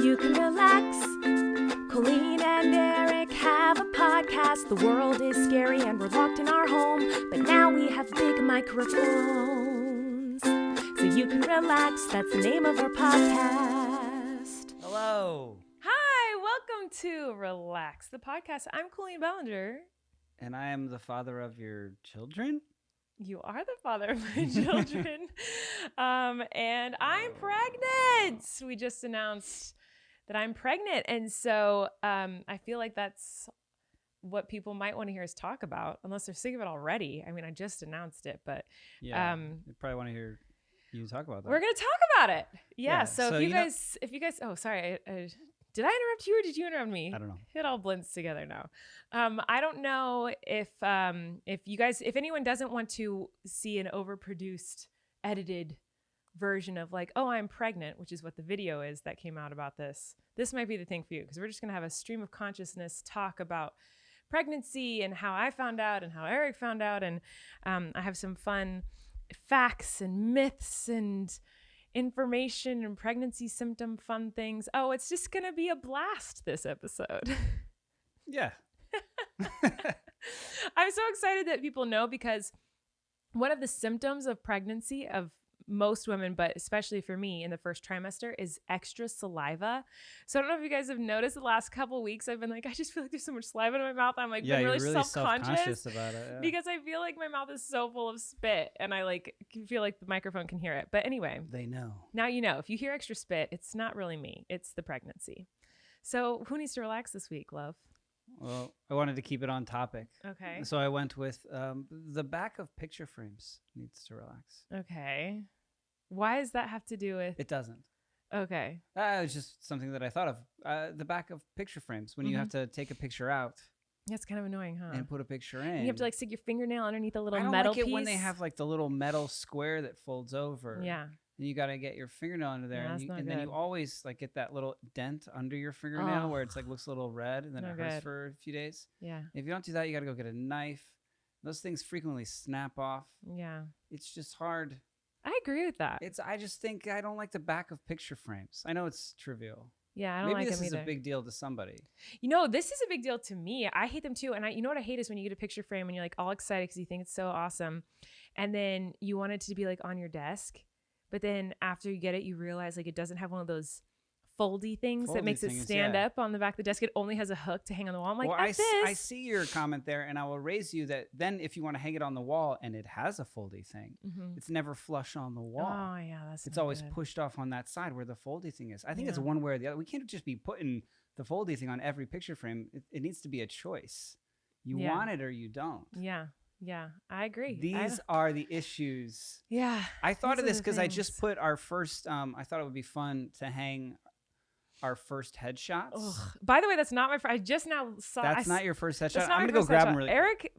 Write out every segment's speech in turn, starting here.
you can relax. Colleen and Erik have a podcast. The world is scary and we're locked in our home, but now we have big microphones, so you can relax. That's the name of our podcast. Hello. Hi, welcome to Relax, the podcast. I'm Colleen Ballinger. And I am the father of your children? You are the father of my children. And I'm pregnant. We just announced that I'm pregnant. And so I feel like that's what people might want to hear us talk about, unless they're sick of it already. I mean, I just announced it, but Yeah, they probably want to hear you talk about that. we're going to talk about it. Yeah. So if you guys, oh, sorry. Did I interrupt you or did you interrupt me? I don't know. It all blends together now. I don't know if anyone doesn't want to see an overproduced, edited version of like, oh, I'm pregnant, which is what the video is that came out about this. This might be the thing for you, because we're just going to have a stream of consciousness talk about pregnancy and how I found out and how Erik found out. And I have some fun facts and myths and information and pregnancy symptom fun things. Oh, it's just gonna be a blast this episode. Yeah. I'm so excited that people know, because one of the symptoms of pregnancy of most women, but especially for me in the first trimester, is extra saliva. So I don't know if you guys have noticed the last couple of weeks I've been like, I just feel like there's so much saliva in my mouth. I'm like, Yeah, been you're really really self-conscious about it. Yeah. because I feel like my mouth is so full of spit and I like feel like the microphone can hear it. But anyway, They know. now you know. If you hear extra spit, it's not really me. It's the pregnancy. So who needs to relax this week, love? Well, I wanted to keep it on topic. Okay. So I went with the back of picture frames needs to relax. Okay. Why does that have to do with? It doesn't. Okay. It's just something that I thought of. The back of picture frames, when you have to take a picture out That's kind of annoying, huh? and put a picture in. You have to like stick your fingernail underneath a little I don't metal like it piece. when they have like the little metal square that folds over. Yeah. And you got to get your fingernail under there, Yeah, and, that's not then you good. always like get that little dent under your fingernail Oh. where it's like looks a little red, and then Not it hurts good. for a few days. Yeah. If you don't do that, you got to go get a knife. Those things frequently snap off. Yeah. It's just hard. I agree with that. I just think I don't like the back of picture frames. I know it's trivial. Yeah, I don't Maybe like this them is either. a big deal to somebody. You know, this is a big deal to me. I hate them too. And you know what I hate is when you get a picture frame and you're like all excited because you think it's so awesome. And then you want it to be like on your desk. But then after you get it, you realize like it doesn't have one of those foldy things that Foldy makes it things, stand yeah. up on the back of the desk. It only has a hook to hang on the wall. I'm like, Well, that's I see your comment there, and I will raise you that then if you want to hang it on the wall and it has a foldy thing, Mhm. it's never flush on the wall. Oh, yeah. That's It's not always good. pushed off on that side where the foldy thing is. I think it's Yeah. one way or the other. We can't just be putting the foldy thing on every picture frame. It needs to be a choice. You Yeah. want it or you don't. Yeah. Yeah. I agree. These are the issues. yeah. I thought These of are this the because I just things. put our first, I thought it would be fun to hang our first headshots. Ugh. By the way, that's not my I just now saw. That's not your first headshot. That's not I'm my going to go first grab headshot. them really Erik,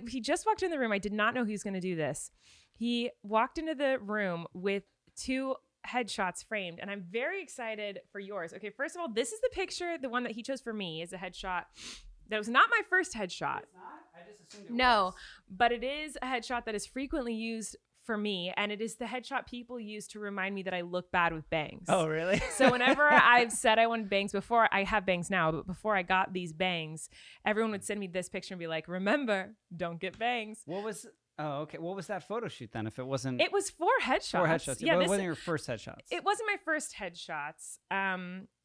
he just walked in the room. I did not know he was going to do this. He walked into the room with 2 headshots framed, and I'm very excited for yours. Okay, first of all, this is the picture. The one that he chose for me is a headshot. That was not my first headshot. It's not? I just assumed it No, was. but it is a headshot that is frequently used for me, and it is the headshot people use to remind me that I look bad with bangs. Oh, really? So whenever I've said I wanted bangs before, I have bangs now, but before I got these bangs, everyone would send me this picture and be like, remember, don't get bangs. What was? Oh, okay. What was that photo shoot then? If it wasn't It was 4 headshots. 4 headshots, Yeah, but it this, wasn't your first headshots. it wasn't my first headshots.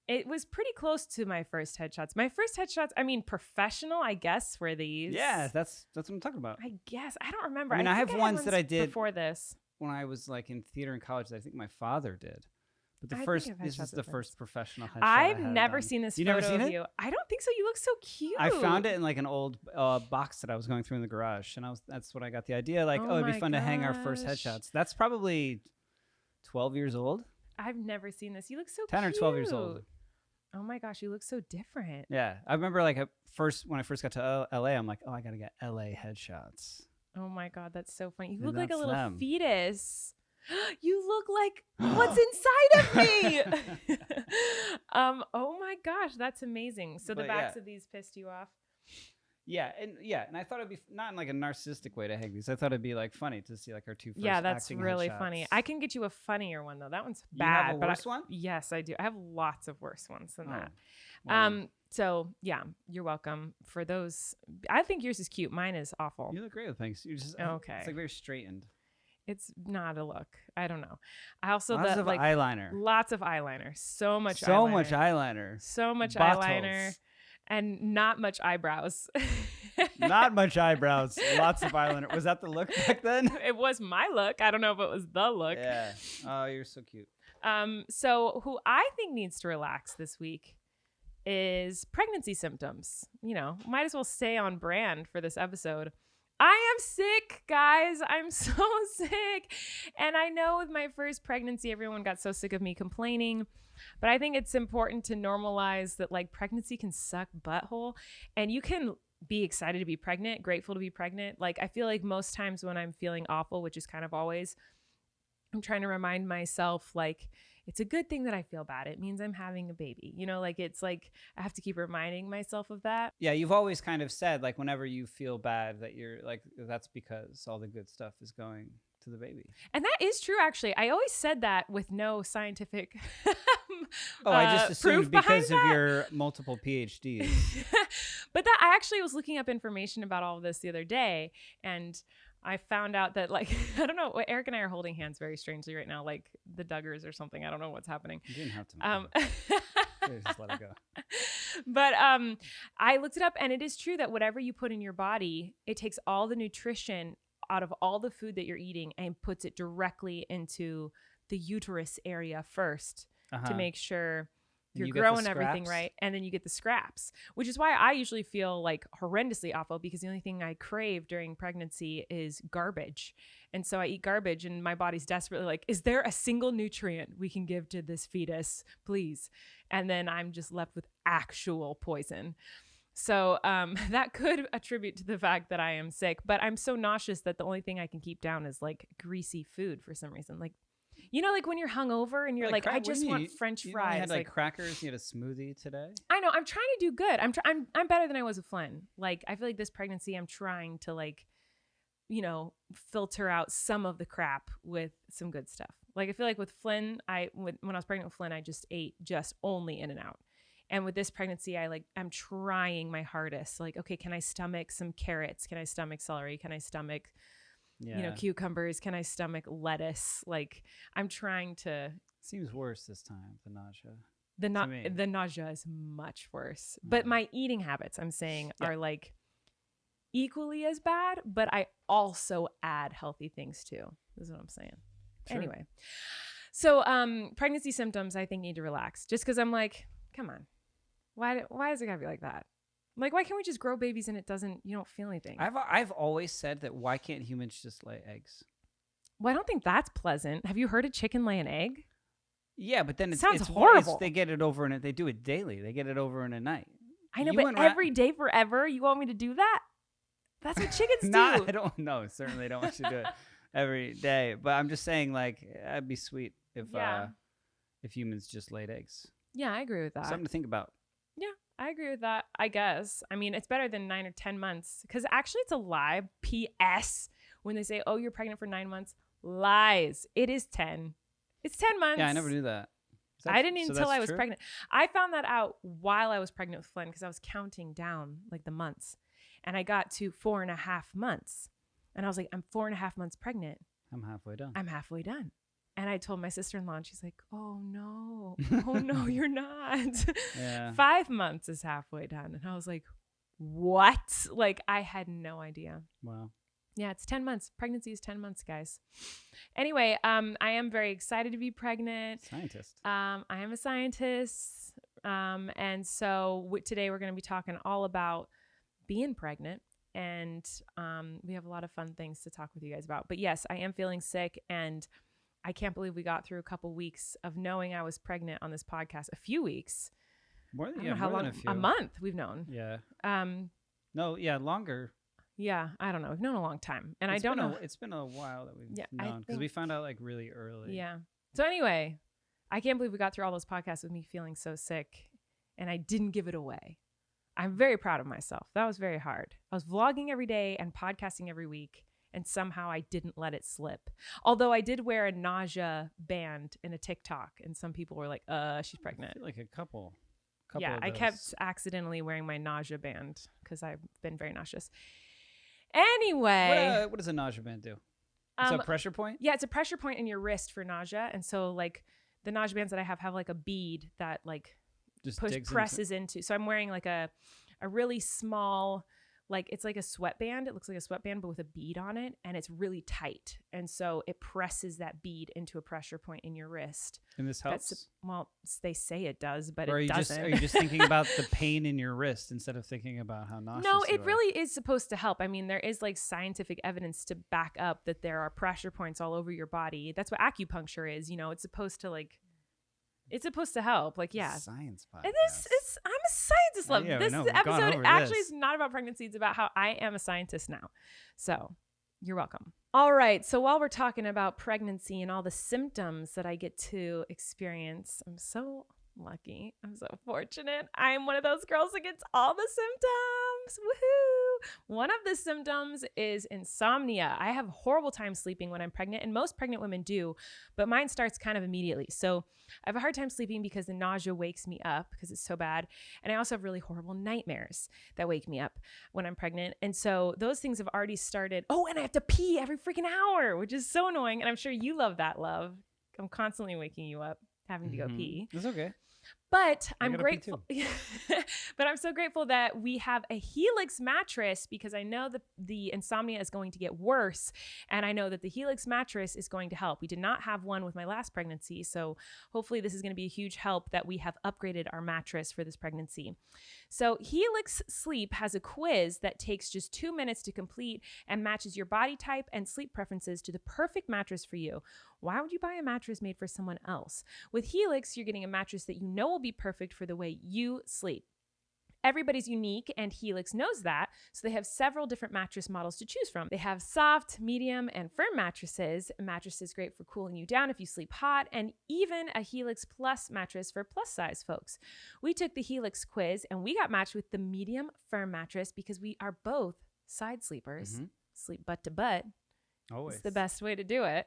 It was pretty close to my first headshots. My first headshots, I mean, professional, I guess, were these. Yeah, that's what I'm talking about. I guess. I don't remember. I mean, I think have had ones that I did before this. When I was like in theater in college, that I think my father did. But I the think first, I've this headshots is the with first professional headshot. I've I had never done. seen this You photo never seen of it? you. I don't think so. You look so cute. I found it in like an old box that I was going through in the garage, and that's what I got the idea. Like, Oh it'd be my fun to hang our first gosh. headshots. That's probably 12 years old, I've never seen this. You look so 10 cute. or 12 years old. Oh my gosh, you look so different. Yeah, I remember like when I first got to LA, I'm like, oh, I gotta get LA headshots. Oh my God, that's so funny. You And look like a that's little them. fetus. You look like what's inside of me. Oh my gosh, that's amazing. So the But backs yeah. of these pissed you off? And I thought it'd be not in like a narcissistic way to hang these. I thought it'd be like funny to see like our two first. Yeah, that's acting really headshots. funny. I can get you a funnier one though. That one's You bad. have a but worse one? Yes, I do. I have lots of worse ones than that. Well, So yeah, you're welcome for those. I think yours is cute. Mine is awful. you look great with things. You just Okay. It's like very straightened. It's not a look. I don't know. I also Lots of eyeliner. lots of eyeliner. So much eyeliner. So much Bottles. eyeliner. And not much eyebrows. Not much eyebrows. Lots of eyeliner. Was that the look back then? It was my look. I don't know if it was the look. Yeah. Oh, you're so cute. So who I think needs to relax this week is pregnancy symptoms. You know, might as well stay on brand for this episode. I am sick, guys. I'm so sick. And I know with my first pregnancy, everyone got so sick of me complaining. But I think it's important to normalize that like pregnancy can suck butthole. And you can be excited to be pregnant, grateful to be pregnant. Like I feel like most times when I'm feeling awful, which is kind of always, I'm trying to remind myself like, it's a good thing that I feel bad. It means I'm having a baby. You know, like it's like I have to keep reminding myself of that. Yeah, you've always kind of said like whenever you feel bad that you're like that's because all the good stuff is going to the baby. And that is true, actually. I always said that with no scientific I just assumed proof behind because of that. your multiple PhDs. But that I actually was looking up information about all of this the other day, and I found out that like I don't know, Eric and I are holding hands very strangely right now, like the Duggars or something. I don't know what's happening. You didn't have to. Just let it go. But I looked it up, and it is true that whatever you put in your body, it takes all the nutrition out of all the food that you're eating and puts it directly into the uterus area first to make sure you're growing everything right. And then you get the scraps, which is why I usually feel like horrendously awful because the only thing I crave during pregnancy is garbage. And so I eat garbage and my body's desperately like, is there a single nutrient we can give to this fetus, please? And then I'm just left with actual poison. So that could attribute to the fact that I am sick, but I'm so nauseous that the only thing I can keep down is like greasy food for some reason. Like, you know, like when you're hungover and you're like, I just want French fries. You had like crackers. You had a smoothie today. I know. I'm trying to do good. I'm better than I was with Flynn. Like, I feel like this pregnancy, I'm trying to like, you know, filter out some of the crap with some good stuff. Like, I feel like with Flynn, when I was pregnant with Flynn, I just ate just only In-N-Out. And with this pregnancy, I'm trying my hardest. Like, okay, can I stomach some carrots? Can I stomach celery? Can I stomach you know, cucumbers? Can I stomach lettuce? Like I'm trying to. Seems worse this time, the nausea. The nausea is much worse. But my eating habits, I'm saying, are like equally as bad, but I also add healthy things too. This is what I'm saying. Sure. Anyway. So pregnancy symptoms, I think, need to relax. Just because I'm like, come on. Why does it gotta be like that? Like, why can't we just grow babies and you don't feel anything? I've always said that why can't humans just lay eggs? Well, I don't think that's pleasant. Have you heard a chicken lay an egg? Yeah, but then it sounds horrible. They get it over they do it daily. They get it over in a night. I know, but every day forever, you want me to do that? That's what chickens do. I don't know. Certainly don't want you to do it every day. But I'm just saying, like, that'd be sweet if humans just laid eggs. Yeah, I agree with that. Something to think about. Yeah, I agree with that, I guess. I mean, it's better than 9 or 10 months because actually it's a lie. P.S. When they say, oh, you're pregnant for 9 months, lies. It is 10. It's 10 months. Yeah, I never knew that. I didn't even until I was pregnant. I found that out while I was pregnant with Flynn because I was counting down like the months. And I got to 4.5 months. And I was like, I'm 4.5 months pregnant. I'm halfway done. And I told my sister-in-law, and she's like, oh, no. Oh, no, you're not. Yeah. 5 months is halfway done. And I was like, what? Like, I had no idea. Wow. Yeah, it's 10 months. Pregnancy is 10 months, guys. Anyway, I am very excited to be pregnant. Scientist. I am a scientist. And so today we're going to be talking all about being pregnant. And we have a lot of fun things to talk with you guys about. But yes, I am feeling sick, and I can't believe we got through a couple weeks of knowing I was pregnant on this podcast. A few weeks. More than long. A few. A month we've known. Yeah. Longer. Yeah, I don't know. We've known a long time, and It's been a while that we've known because we found out like really early. Yeah. So anyway, I can't believe we got through all those podcasts with me feeling so sick, and I didn't give it away. I'm very proud of myself. That was very hard. I was vlogging every day and podcasting every week, and somehow I didn't let it slip. Although I did wear a nausea band in a TikTok, and some people were like, she's pregnant. I feel like a couple yeah, of I those. kept accidentally wearing my nausea band because I've been very nauseous. Anyway. What does a nausea band do? It's a pressure point? Yeah, it's a pressure point in your wrist for nausea. And so like the nausea bands that I have like a bead that like Just presses into. So I'm wearing like a really small, like it's like a sweatband. It looks like a sweatband, but with a bead on it, and it's really tight. And so it presses that bead into a pressure point in your wrist. And this helps? Well, they say it does, but or it doesn't. Are you just thinking about the pain in your wrist instead of thinking about how nauseous No, you it are? really is supposed to help. I mean, there is like scientific evidence to back up that there are pressure points all over your body. That's what acupuncture is. You know, it's supposed to help. Like, yeah. Science podcast. I'm a scientist, love. Yeah, This no, we've gone episode over actually this. is not about pregnancy. It's about how I am a scientist now. So you're welcome. All right. So while we're talking about pregnancy and all the symptoms that I get to experience, I'm so lucky. I'm so fortunate. I'm one of those girls that gets all the symptoms. Woohoo! One of the symptoms is insomnia. I have a horrible time sleeping when I'm pregnant, and most pregnant women do, but mine starts kind of immediately. So I have a hard time sleeping because the nausea wakes me up because it's so bad. And I also have really horrible nightmares that wake me up when I'm pregnant. And so those things have already started. Oh, and I have to pee every freaking hour, which is so annoying. And I'm sure you love that, love. I'm constantly waking you up, having to go pee. It's okay. But I'm gotta pee grateful. But I'm so grateful that we have a Helix mattress, because I know that the insomnia is going to get worse. And I know that the Helix mattress is going to help. We did not have one with my last pregnancy. So hopefully this is going to be a huge help that we have upgraded our mattress for this pregnancy. So Helix Sleep has a quiz that takes just 2 minutes to complete and matches your body type and sleep preferences to the perfect mattress for you. Why would you buy a mattress made for someone else? With Helix, you're getting a mattress that you know will be perfect for the way you sleep. Everybody's unique, and Helix knows that, so they have several different mattress models to choose from. They have soft, medium, and firm mattresses. A mattress is great for cooling you down if you sleep hot, and even a Helix Plus mattress for plus-size folks. We took the Helix quiz, and we got matched with the medium firm mattress because we are both side sleepers. Sleep butt to butt. Always. It's the best way to do it.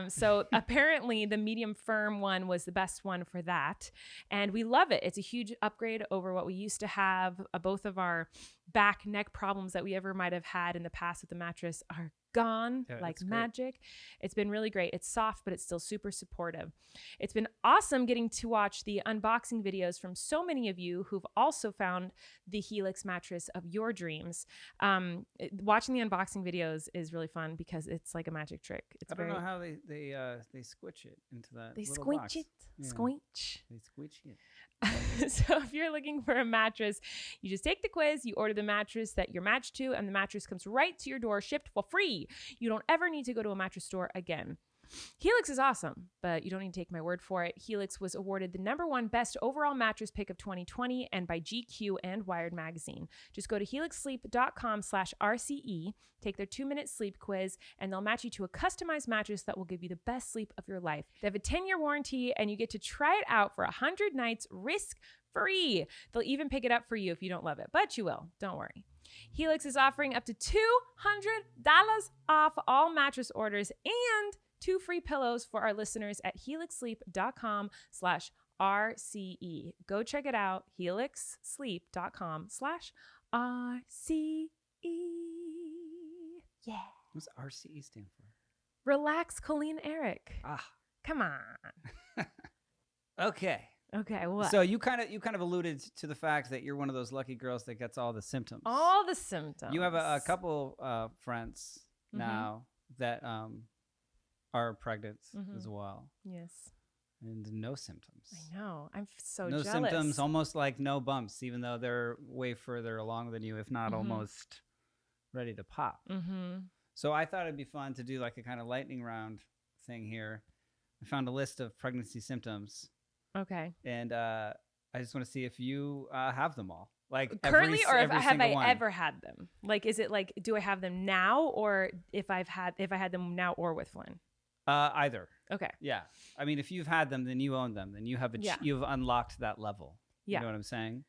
So apparently the medium firm one was the best one for that. And we love it. It's a huge upgrade over what we used to have. Both of our back, neck problems that we ever might have had in the past with the mattress are gone like magic. It's been really great. It's soft, but it's still super supportive. It's been awesome getting to watch the unboxing videos from so many of you who've also found the Helix mattress of your dreams. Watching the unboxing videos is really fun because it's like a magic trick. It's I don't know how they squitch it into that. They little squinch box. it. Yeah. Squinch. They squitch it. So if you're looking for a mattress, you just take the quiz, you order the mattress that you're matched to, and the mattress comes right to your door, shipped for free. You don't ever need to go to a mattress store again. Helix is awesome, but you don't need to take my word for it. Helix was awarded the #1 best overall mattress pick of 2020 and by GQ and Wired magazine. Just go to helixsleep.com/RCE, take their 2-minute sleep quiz, and they'll match you to a customized mattress that will give you the best sleep of your life. They have a 10-year warranty, and you get to try it out for 100 nights risk-free. They'll even pick it up for you if you don't love it, but you will. Don't worry. Helix is offering up to $200 off all mattress orders and 2 free pillows for our listeners at helixsleep.com/RCE. Go check it out, helixsleep.com/RCE. Yeah. What's RCE stand for? Relax, Colleen, Erik. Ah. Come on. Okay. Okay, what? So you kind of alluded to the fact that you're one of those lucky girls that gets all the symptoms. All the symptoms. You have a couple friends now that are pregnant as well. Yes. And no symptoms. I know. I'm so no jealous. symptoms, almost like no bumps, even though they're way further along than you, if not almost ready to pop. So I thought it'd be fun to do like a kind of lightning round thing here. I found a list of pregnancy symptoms. Okay. And I just want to see if you have them all. Like currently, or every have I one. ever had them? Like, is it like, do I have them now, or if I had them now or with Flynn? Either. Okay. Yeah. I mean, if you've had them, then you own them. Then you have you've unlocked that level. Yeah. You know what I'm saying?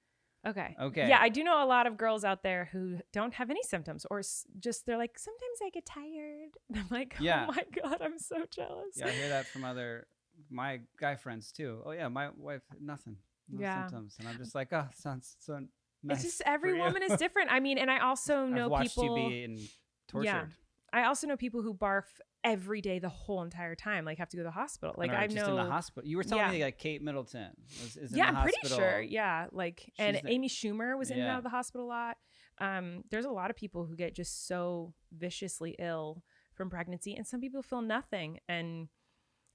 Okay. Okay. Yeah, I do know a lot of girls out there who don't have any symptoms or just they're like, sometimes I get tired. And I'm like, Yeah. oh my God, I'm so jealous. Yeah, I hear that from my guy friends too. Oh yeah, my wife, nothing. No symptoms. And I'm just like, oh, sounds so nice. It's just every woman is different. I mean, and I also know I've watched people. you being tortured. Yeah. I also know people who barf every day the whole entire time, like have to go to the hospital. Like I know just in the hospital. You were telling me like Kate Middleton is in the I'm hospital. pretty sure. Yeah, like and Amy Schumer was in and out of the hospital a lot. There's a lot of people who get just so viciously ill from pregnancy, and some people feel nothing. And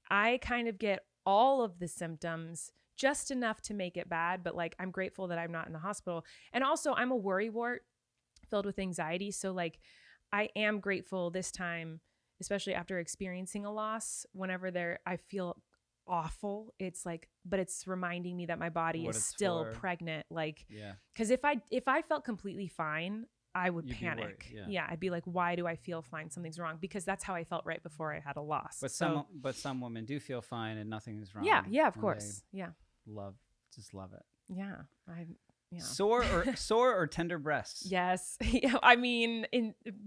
I kind of get all of the symptoms, just enough to make it bad. But like I'm grateful that I'm not in the hospital, and also I'm a worrywart filled with anxiety. So like I am grateful this time, especially after experiencing a loss, whenever I feel awful, it's like, but it's reminding me that my body is still pregnant. Like, because if I felt completely fine, I would panic. Yeah. I'd be like, why do I feel fine? Something's wrong. Because that's how I felt right before I had a loss. But some women do feel fine and nothing is wrong. Yeah, of course. Yeah. Love it. Yeah. Sore or tender breasts? Yes. I mean,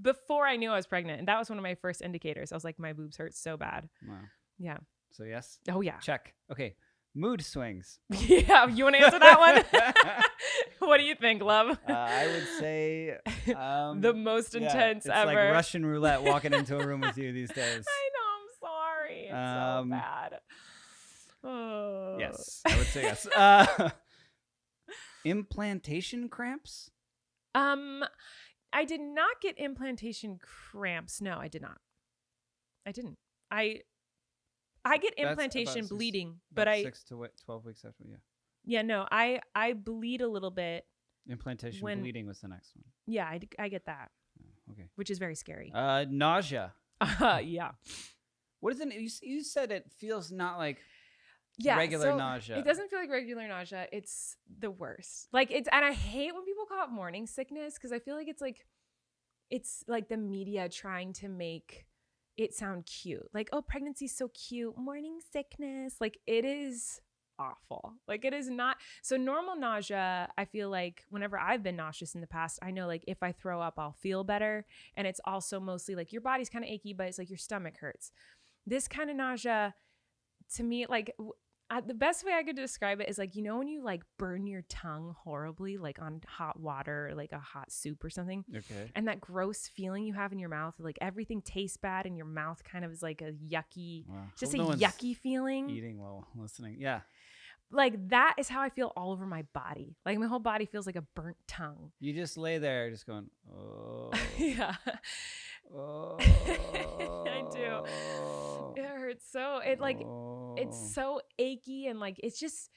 before I knew I was pregnant, and that was one of my first indicators. I was like, my boobs hurt so bad. Wow. Yeah. So yes. Oh yeah. Check. Okay. Mood swings. Yeah. You want to answer that one? What do you think, love? I would say the most intense it's ever. It's like Russian roulette walking into a room with you these days. I know. I'm sorry. It's so bad. Oh. Yes. I would say yes. Implantation cramps? I did not get implantation cramps. No, I did not. I didn't. I get implantation bleeding, but 6 to 12 weeks after. Yeah, no, I bleed a little bit. Implantation bleeding was the next one. Yeah, I get that. Oh, okay. Which is very scary. Nausea. Yeah. What is it? You said it feels not like regular nausea. It doesn't feel like regular nausea. It's the worst. Like and I hate when people call it morning sickness because I feel like it's like the media trying to make it sound cute. Like, oh, pregnancy's so cute. Morning sickness. Like it is awful. Like it is not. So normal nausea, I feel like whenever I've been nauseous in the past, I know like if I throw up, I'll feel better. And it's also mostly like your body's kind of achy, but it's like your stomach hurts. This kind of nausea, to me, like the best way I could describe it is like, you know, when you like burn your tongue horribly, like on hot water, or like a hot soup or something. Okay. And that gross feeling you have in your mouth, like everything tastes bad and your mouth kind of is like a yucky, just a yucky feeling. Eating while listening. Yeah. Like that is how I feel all over my body. Like my whole body feels like a burnt tongue. You just lay there just going, oh. Yeah. Oh. I do. It hurts so. It's so achy and like it just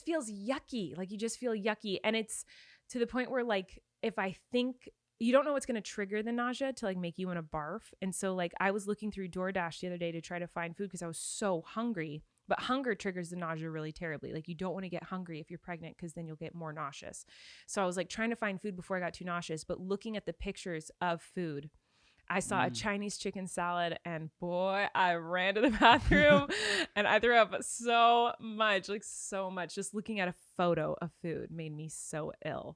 feels yucky. Like you just feel yucky, and it's to the point where like if I think you don't know what's going to trigger the nausea to like make you want to barf. And so like I was looking through DoorDash the other day to try to find food because I was so hungry. But hunger triggers the nausea really terribly. Like you don't want to get hungry if you're pregnant because then you'll get more nauseous. So I was like trying to find food before I got too nauseous, but looking at the pictures of food, I saw a Chinese chicken salad and boy, I ran to the bathroom and I threw up so much. Just looking at a photo of food made me so ill.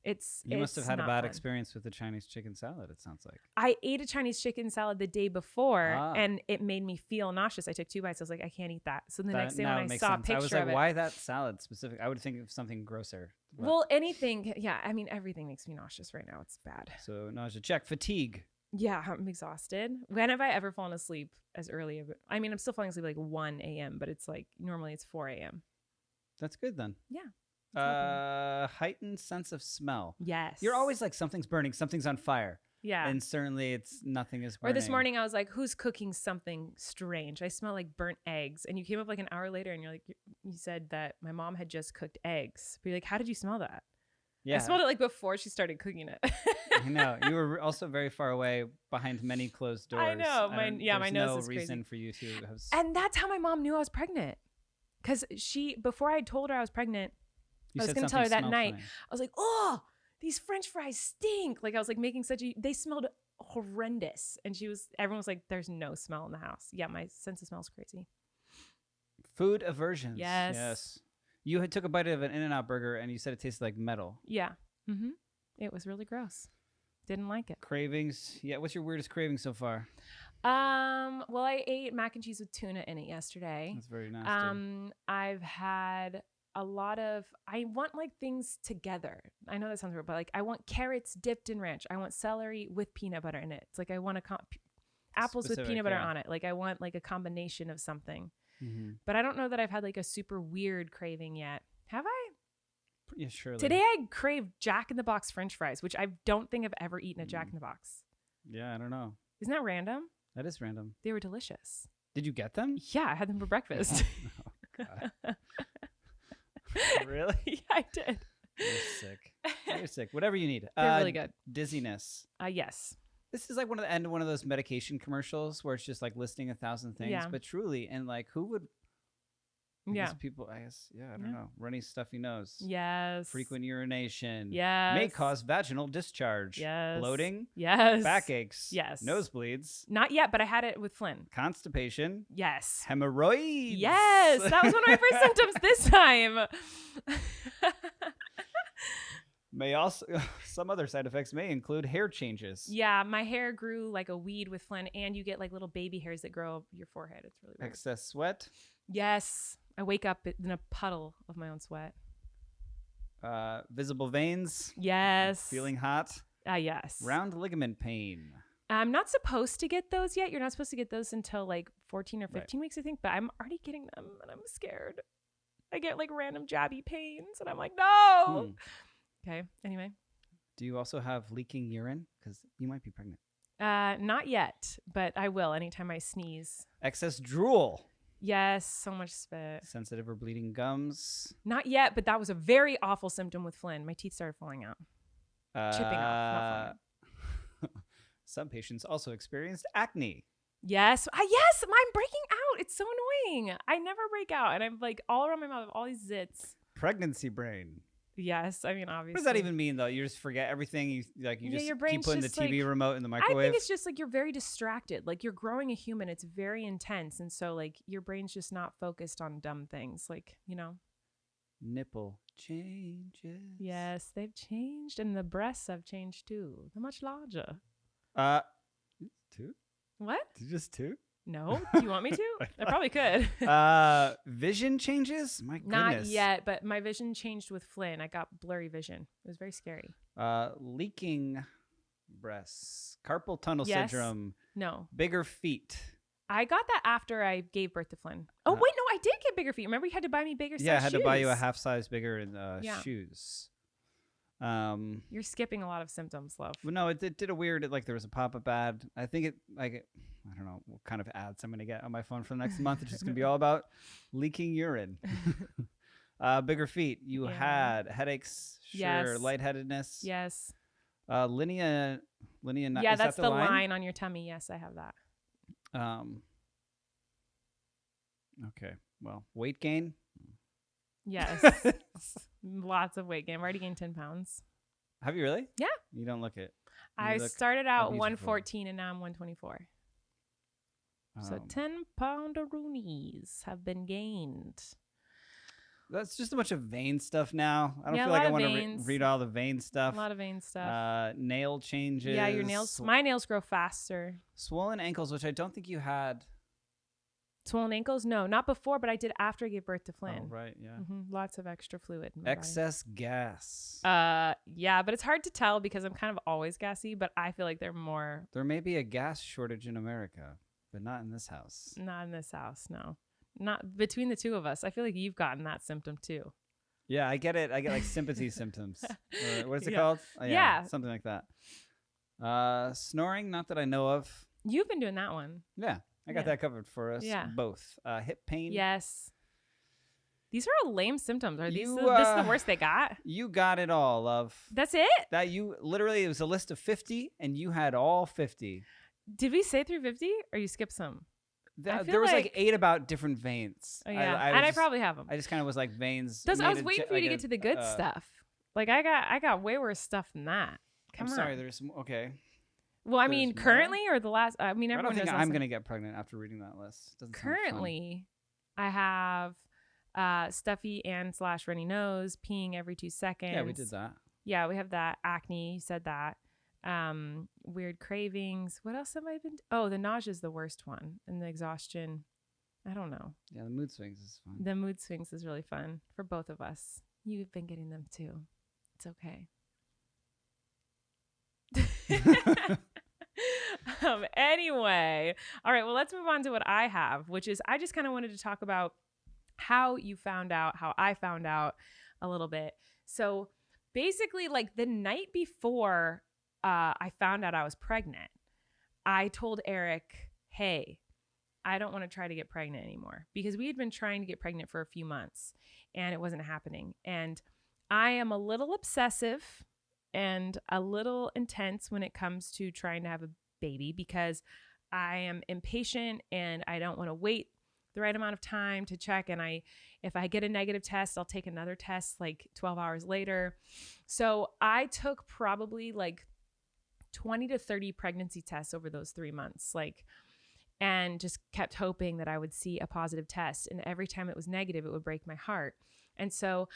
You must have had a bad experience with the Chinese chicken salad, it sounds like. I ate a Chinese chicken salad the day before and it made me feel nauseous. I took 2 bites. I was like, I can't eat that. So the next day when I saw a picture of it. I was like, why that salad specific? I would think of something grosser. But. Well, anything. Yeah. I mean, everything makes me nauseous right now. It's bad. So nausea, check. Fatigue. Yeah, I'm exhausted. When have I ever fallen asleep as early? I mean, I'm still falling asleep like 1 a.m., but it's like normally it's 4 a.m. That's good then. Yeah. Heightened sense of smell. Yes. You're always like something's burning, something's on fire. Yeah. And certainly nothing is burning. Or this morning I was like, who's cooking something strange? I smell like burnt eggs. And you came up like an hour later and you're like, you said that my mom had just cooked eggs. But you're like, how did you smell that? Yeah. I smelled it like before she started cooking it. I know. You were also very far away behind many closed doors. I know. My nose is crazy. There's no reason for you to have... And that's how my mom knew I was pregnant. Because before I told her I was pregnant, I was going to tell her that night. Funny. I was like, oh, these French fries stink. Like I was like making they smelled horrendous. And everyone was like, there's no smell in the house. Yeah, my sense of smell is crazy. Food aversions. Yes. You had took a bite of an In-N-Out burger and you said it tasted like metal. Yeah. It was really gross. Didn't like it. Cravings. Yeah. What's your weirdest craving so far? Well, I ate mac and cheese with tuna in it yesterday. That's very nasty. I've had a lot of, I want like things together. I know that sounds weird, but like I want carrots dipped in ranch. I want celery with peanut butter in it. It's like I want apples with peanut butter on it. Like I want like a combination of something. But I don't know that I've had like a super weird craving yet. Have I? Yeah, surely. Today I craved Jack in the Box French fries, which I don't think I've ever eaten at Jack in the Box. Yeah, I don't know. Isn't that random? That is random. They were delicious. Did you get them? Yeah, I had them for breakfast. Oh, God. Really? Yeah, I did. You're sick. You're sick. Whatever you need. They're really good. Dizziness. Yes. This is like one of those medication commercials where it's just like listing 1,000 things. Yeah. But truly, and like who would? I Yeah. guess people. I guess. Yeah. I don't know. Runny stuffy nose. Yes. Frequent urination. Yes. May cause vaginal discharge. Yes. Bloating. Yes. Backaches. Yes. Nosebleeds. Not yet, but I had it with Flynn. Constipation. Yes. Hemorrhoids. Yes. That was one of my first symptoms this time. May also some other side effects may include hair changes. Yeah, my hair grew like a weed with Flynn, and you get like little baby hairs that grow up your forehead. It's really weird. Excess sweat. Yes. I wake up in a puddle of my own sweat. Visible veins. Yes. Feeling hot. Yes. Round ligament pain. I'm not supposed to get those yet. You're not supposed to get those until like 14 or 15 weeks, I think. But I'm already getting them, and I'm scared. I get like random jabby pains, and I'm like, no. Okay. Anyway. Do you also have leaking urine? Because you might be pregnant. Not yet, but I will anytime I sneeze. Excess drool. Yes, so much spit. Sensitive or bleeding gums. Not yet, but that was a very awful symptom with Flynn. My teeth started falling out. Chipping off, not falling out. Some patients also experienced acne. Yes. Yes, I'm breaking out. It's so annoying. I never break out, and I'm like all around my mouth, all these zits. Pregnancy brain. Yes, I mean obviously. What does that even mean though? You just forget everything. You just your keep brain's putting the just, TV like, remote in the microwave. I think it's just like you're very distracted. Like you're growing a human. It's very intense, and so like your brain's just not focused on dumb things. Like Nipple changes. Yes, they've changed, and the breasts have changed too. They're much larger. 2? What? Just 2? No. Do you want me to? I probably could. Vision changes? My goodness. Not yet, but my vision changed with Flynn. I got blurry vision. It was very scary. Leaking breasts. Carpal tunnel syndrome. No. Bigger feet. I got that after I gave birth to Flynn. Oh, wait, no, I did get bigger feet. Remember you had to buy me bigger size shoes? Yeah, I had to buy you a half size bigger shoes. You're skipping a lot of symptoms, love. Well, no, it did a weird, like there was a pop-up ad. I think I don't know what kind of ads I'm going to get on my phone for the next month. It's just going to be all about leaking urine. Bigger feet. You had headaches, sure. Yes. Lightheadedness. Yes. Linea. Yeah, that's the line on your tummy. Yes, I have that. Okay. Well, weight gain. Yes. Lots of weight gain. I've already gained 10 pounds. Have you really? Yeah. You don't look it. I started out 114 and now I'm 124. So 10-pounderoonies have been gained. That's just a bunch of vein stuff now. I don't Yeah, feel like I a lot want of to veins. read all the vein stuff. A lot of vein stuff. Nail changes. Yeah, your nails. My nails grow faster. Swollen ankles, which I don't think you had. Swollen ankles? No, not before, but I did after I gave birth to Flynn. Oh, right, yeah. Lots of extra fluid in my Excess gas. body. Yeah, but it's hard to tell because I'm kind of always gassy, but I feel like they're more. There may be a gas shortage in America, but not in this house. Not in this house, no. Not between the two of us. I feel like you've gotten that symptom too. Yeah, I get it. I get like sympathy symptoms. Or what is it Yeah. called? Oh, Yeah. Something like that. Snoring, not that I know of. You've been doing that one. Yeah, I got that covered for us both. Hip pain. Yes. These are all lame symptoms. Are this is the worst they got? You got it all, love. That's it? That you literally, it was a list of 50 and you had all 50. Did we say through 50 or you skipped some? There was like 8 about different veins. Oh, yeah. I probably have them. I just kind of was like veins. I was waiting for you to get to the good stuff. Like I got way worse stuff than that. Come on. I'm sorry. There's okay. Well, I mean, currently or the last. I mean, everyone I don't think knows I'm gonna get pregnant after reading that list. Doesn't currently, I have stuffy and / runny nose, peeing every 2 seconds. Yeah, we did that. Yeah, we have that. Acne, you said that. Weird cravings. What else have I been? Oh, the nausea is the worst one, and the exhaustion. I don't know. Yeah, the mood swings is fun. The mood swings is really fun for both of us. You've been getting them too. It's okay. Anyway, all right, well, let's move on to what I have, which is I just kind of wanted to talk about how you found out, how I found out a little bit. So basically, like the night before I found out I was pregnant, I told Erik, hey, I don't want to try to get pregnant anymore, because we had been trying to get pregnant for a few months and it wasn't happening. And I am a little obsessive and a little intense when it comes to trying to have a baby, because I am impatient and I don't want to wait the right amount of time to check. And if I get a negative test, I'll take another test like 12 hours later. So I took probably like 20 to 30 pregnancy tests over those 3 months, and just kept hoping that I would see a positive test. And every time it was negative, it would break my heart. And so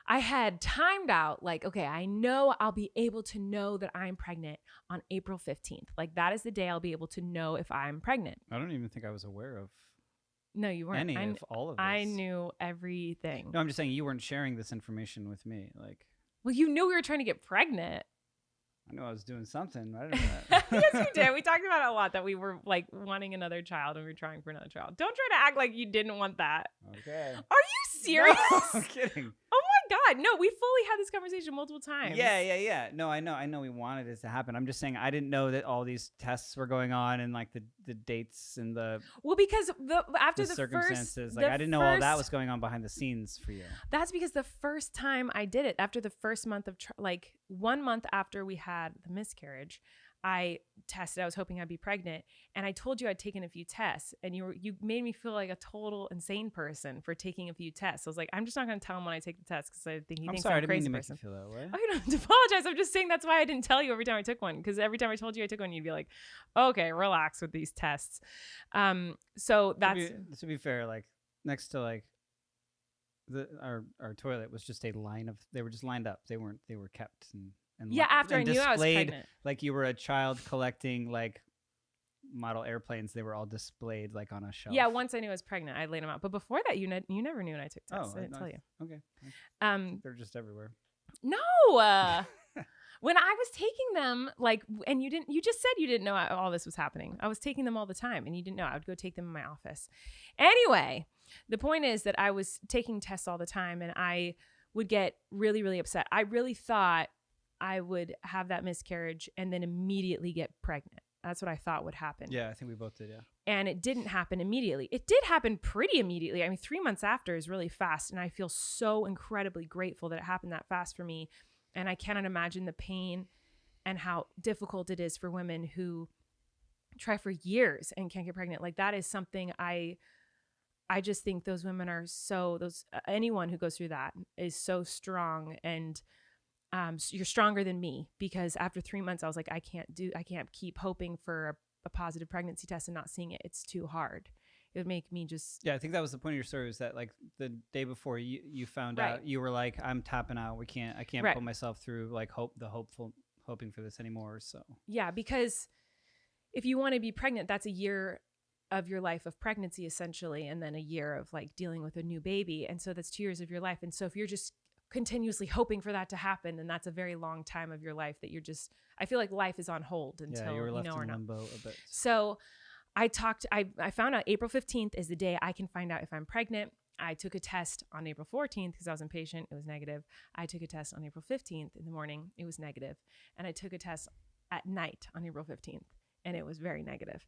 I had timed out like, okay, I know I'll be able to know that I'm pregnant on April 15th. Like that is the day I'll be able to know if I'm pregnant. I don't even think I was aware of No, you weren't. any of all of this. I knew everything. No, I'm just saying you weren't sharing this information with me. Like, Well, you knew we were trying to get pregnant. I knew I was doing something. I didn't know that. Yes, we did. We talked about it a lot, that we were like wanting another child and we were trying for another child. Don't try to act like you didn't want that. Okay. Are you serious? No, I'm kidding. Oh my God. No, we fully had this conversation multiple times. Yeah. No, I know we wanted it to happen. I'm just saying I didn't know that all these tests were going on and like the dates and the Well, because after the circumstances, first, like I didn't know all that was going on behind the scenes for you. That's because the first time I did it, after the first month of like 1 month after we had the miscarriage, I tested. I was hoping I'd be pregnant, and I told you I'd taken a few tests, and you made me feel like a total insane person for taking a few tests. I was like, I'm just not going to tell him when I take the test because I think he thinks I'm a crazy person. I didn't mean to make you feel that way. Oh, you don't have to apologize. I'm just saying that's why I didn't tell you every time I took one, because every time I told you I took one, you'd be like, okay, relax with these tests. So that's to be fair, like next to like our toilet was just a line of, they were just lined up. They were kept and yeah, after I knew I was pregnant. Like you were a child collecting like model airplanes. They were all displayed like on a shelf. Yeah, once I knew I was pregnant, I laid them out. But before that, you never knew when I took tests. I didn't tell you. Okay. They're just everywhere. No. When I was taking them, like, and you just said you didn't know all this was happening. I was taking them all the time and you didn't know. I would go take them in my office. Anyway, the point is that I was taking tests all the time and I would get really, really upset. I really thought I would have that miscarriage and then immediately get pregnant. That's what I thought would happen. Yeah, I think we both did, yeah. And it didn't happen immediately. It did happen pretty immediately. I mean, 3 months after is really fast. And I feel so incredibly grateful that it happened that fast for me. And I cannot imagine the pain and how difficult it is for women who try for years and can't get pregnant. Like that is something I just think those women are anyone who goes through that is so strong, and you're stronger than me, because after 3 months I was like, I can't keep hoping for a positive pregnancy test and not seeing it. It's too hard. It would make me just. Yeah, I think that was the point of your story, was that like the day before you found out, you were like, I'm tapping out. I can't put myself through like hoping for this anymore. So yeah, because if you want to be pregnant, that's a year of your life of pregnancy essentially, and then a year of like dealing with a new baby, and so that's 2 years of your life. And so if you're just continuously hoping for that to happen, then that's a very long time of your life that you're just. I feel like life is on hold until you were left in limbo a bit. So I found out April 15th is the day I can find out if I'm pregnant. I took a test on April 14th because I was impatient. It was negative. I took a test on April 15th in the morning. It was negative. And I took a test at night on April 15th, and it was very negative.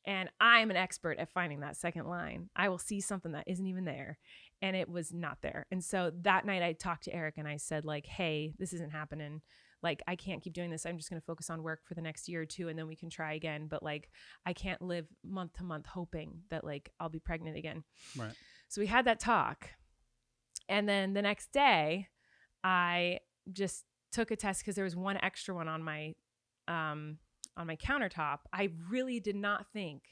And I'm an expert at finding that second line. I will see something that isn't even there, and it was not there. And so that night I talked to Erik and I said like, hey, this isn't happening. Like, I can't keep doing this. I'm just going to focus on work for the next year or two, and then we can try again. But like, I can't live month to month hoping that like I'll be pregnant again. Right. So we had that talk. And then the next day I just took a test because there was one extra one on my countertop. I really did not think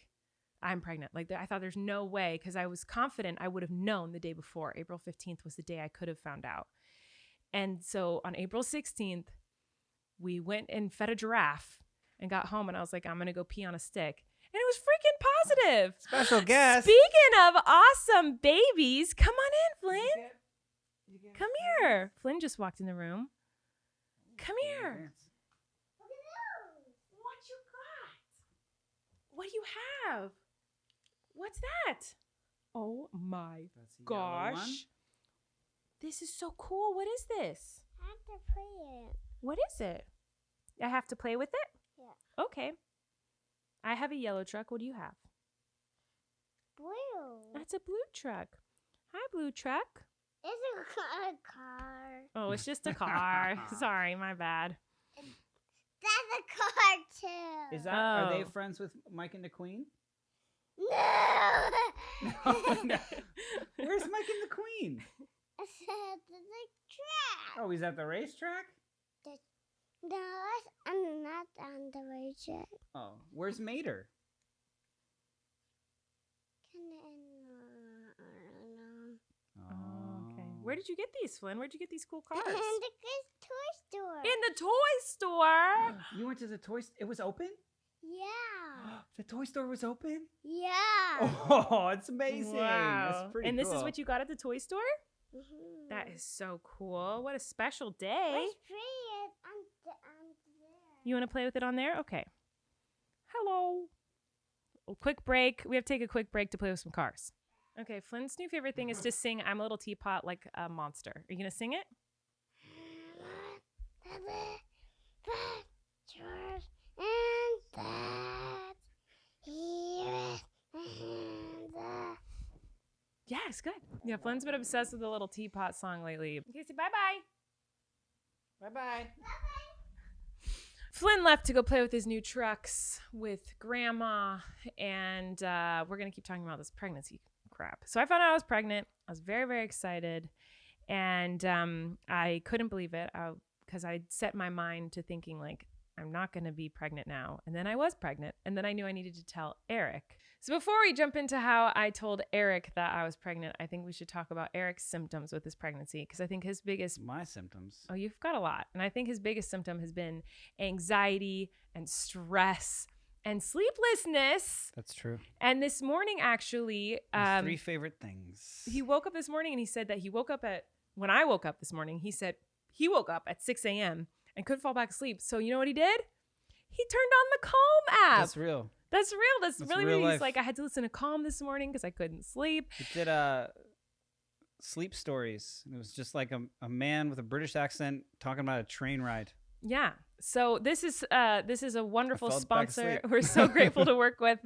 I'm pregnant. Like I thought there's no way, because I was confident I would have known the day before. April 15th was the day I could have found out. And so on April 16th, we went and fed a giraffe and got home, and I was like, I'm going to go pee on a stick. And it was freaking positive. Special guest. Speaking of awesome babies, come on in, Flynn. Come here. Flynn just walked in the room. Come here. What you got? What do you have? What's that? Oh my gosh. This is so cool. What is this? I have to play it. What is it? I have to play with it? Yeah. Okay. I have a yellow truck. What do you have? Blue. That's a blue truck. Hi, blue truck. It's a car. Oh, it's just a car. Sorry, my bad. That's a car too. Is that? Are they friends with Mike and the Queen? No. No. Where's Mike and the Queen? It's at the track. Oh, he's at the racetrack? No, I'm not on the racetrack. Oh, where's Mater? Oh, okay. Where did you get these, Flynn? Where'd you get these cool cars? In the toy store. In the toy store. You went to the toy store? It was open? Yeah. The toy store was open? Yeah. Oh, it's amazing. Wow. That's pretty and cool. this is what you got at the toy store? Mm-hmm. That is so cool. What a special day. Let's play it on there. You want to play with it on there? Okay. Hello. A quick break. We have to take a quick break to play with some cars. Okay, Flynn's new favorite thing is to sing I'm a Little Teapot like a monster. Are you going to sing it? Yes, good. Yeah, Flynn's been obsessed with the Little Teapot song lately. Okay, say bye-bye. Bye-bye. Flynn left to go play with his new trucks with Grandma, and we're going to keep talking about this pregnancy crap. So I found out I was pregnant. I was very, very excited, and I couldn't believe it because I set my mind to thinking, like, I'm not going to be pregnant now. And then I was pregnant, and then I knew I needed to tell Erik. So before we jump into how I told Erik that I was pregnant, I think we should talk about Erik's symptoms with his pregnancy, because I think his biggest... My symptoms? Oh, you've got a lot. And I think his biggest symptom has been anxiety and stress and sleeplessness. That's true. And this morning, actually... My 3 favorite things. He woke up this morning and he said that he woke up at... When I woke up this morning, he said he woke up at 6 a.m. and couldn't fall back asleep. So you know what he did? He turned on the Calm app. That's real. That's real. That's really real real. life. He's like, I had to listen to Calm this morning because I couldn't sleep. It did sleep stories. It was just like a man with a British accent talking about a train ride. Yeah. So this is a wonderful I fell back sponsor. asleep. We're so grateful to work with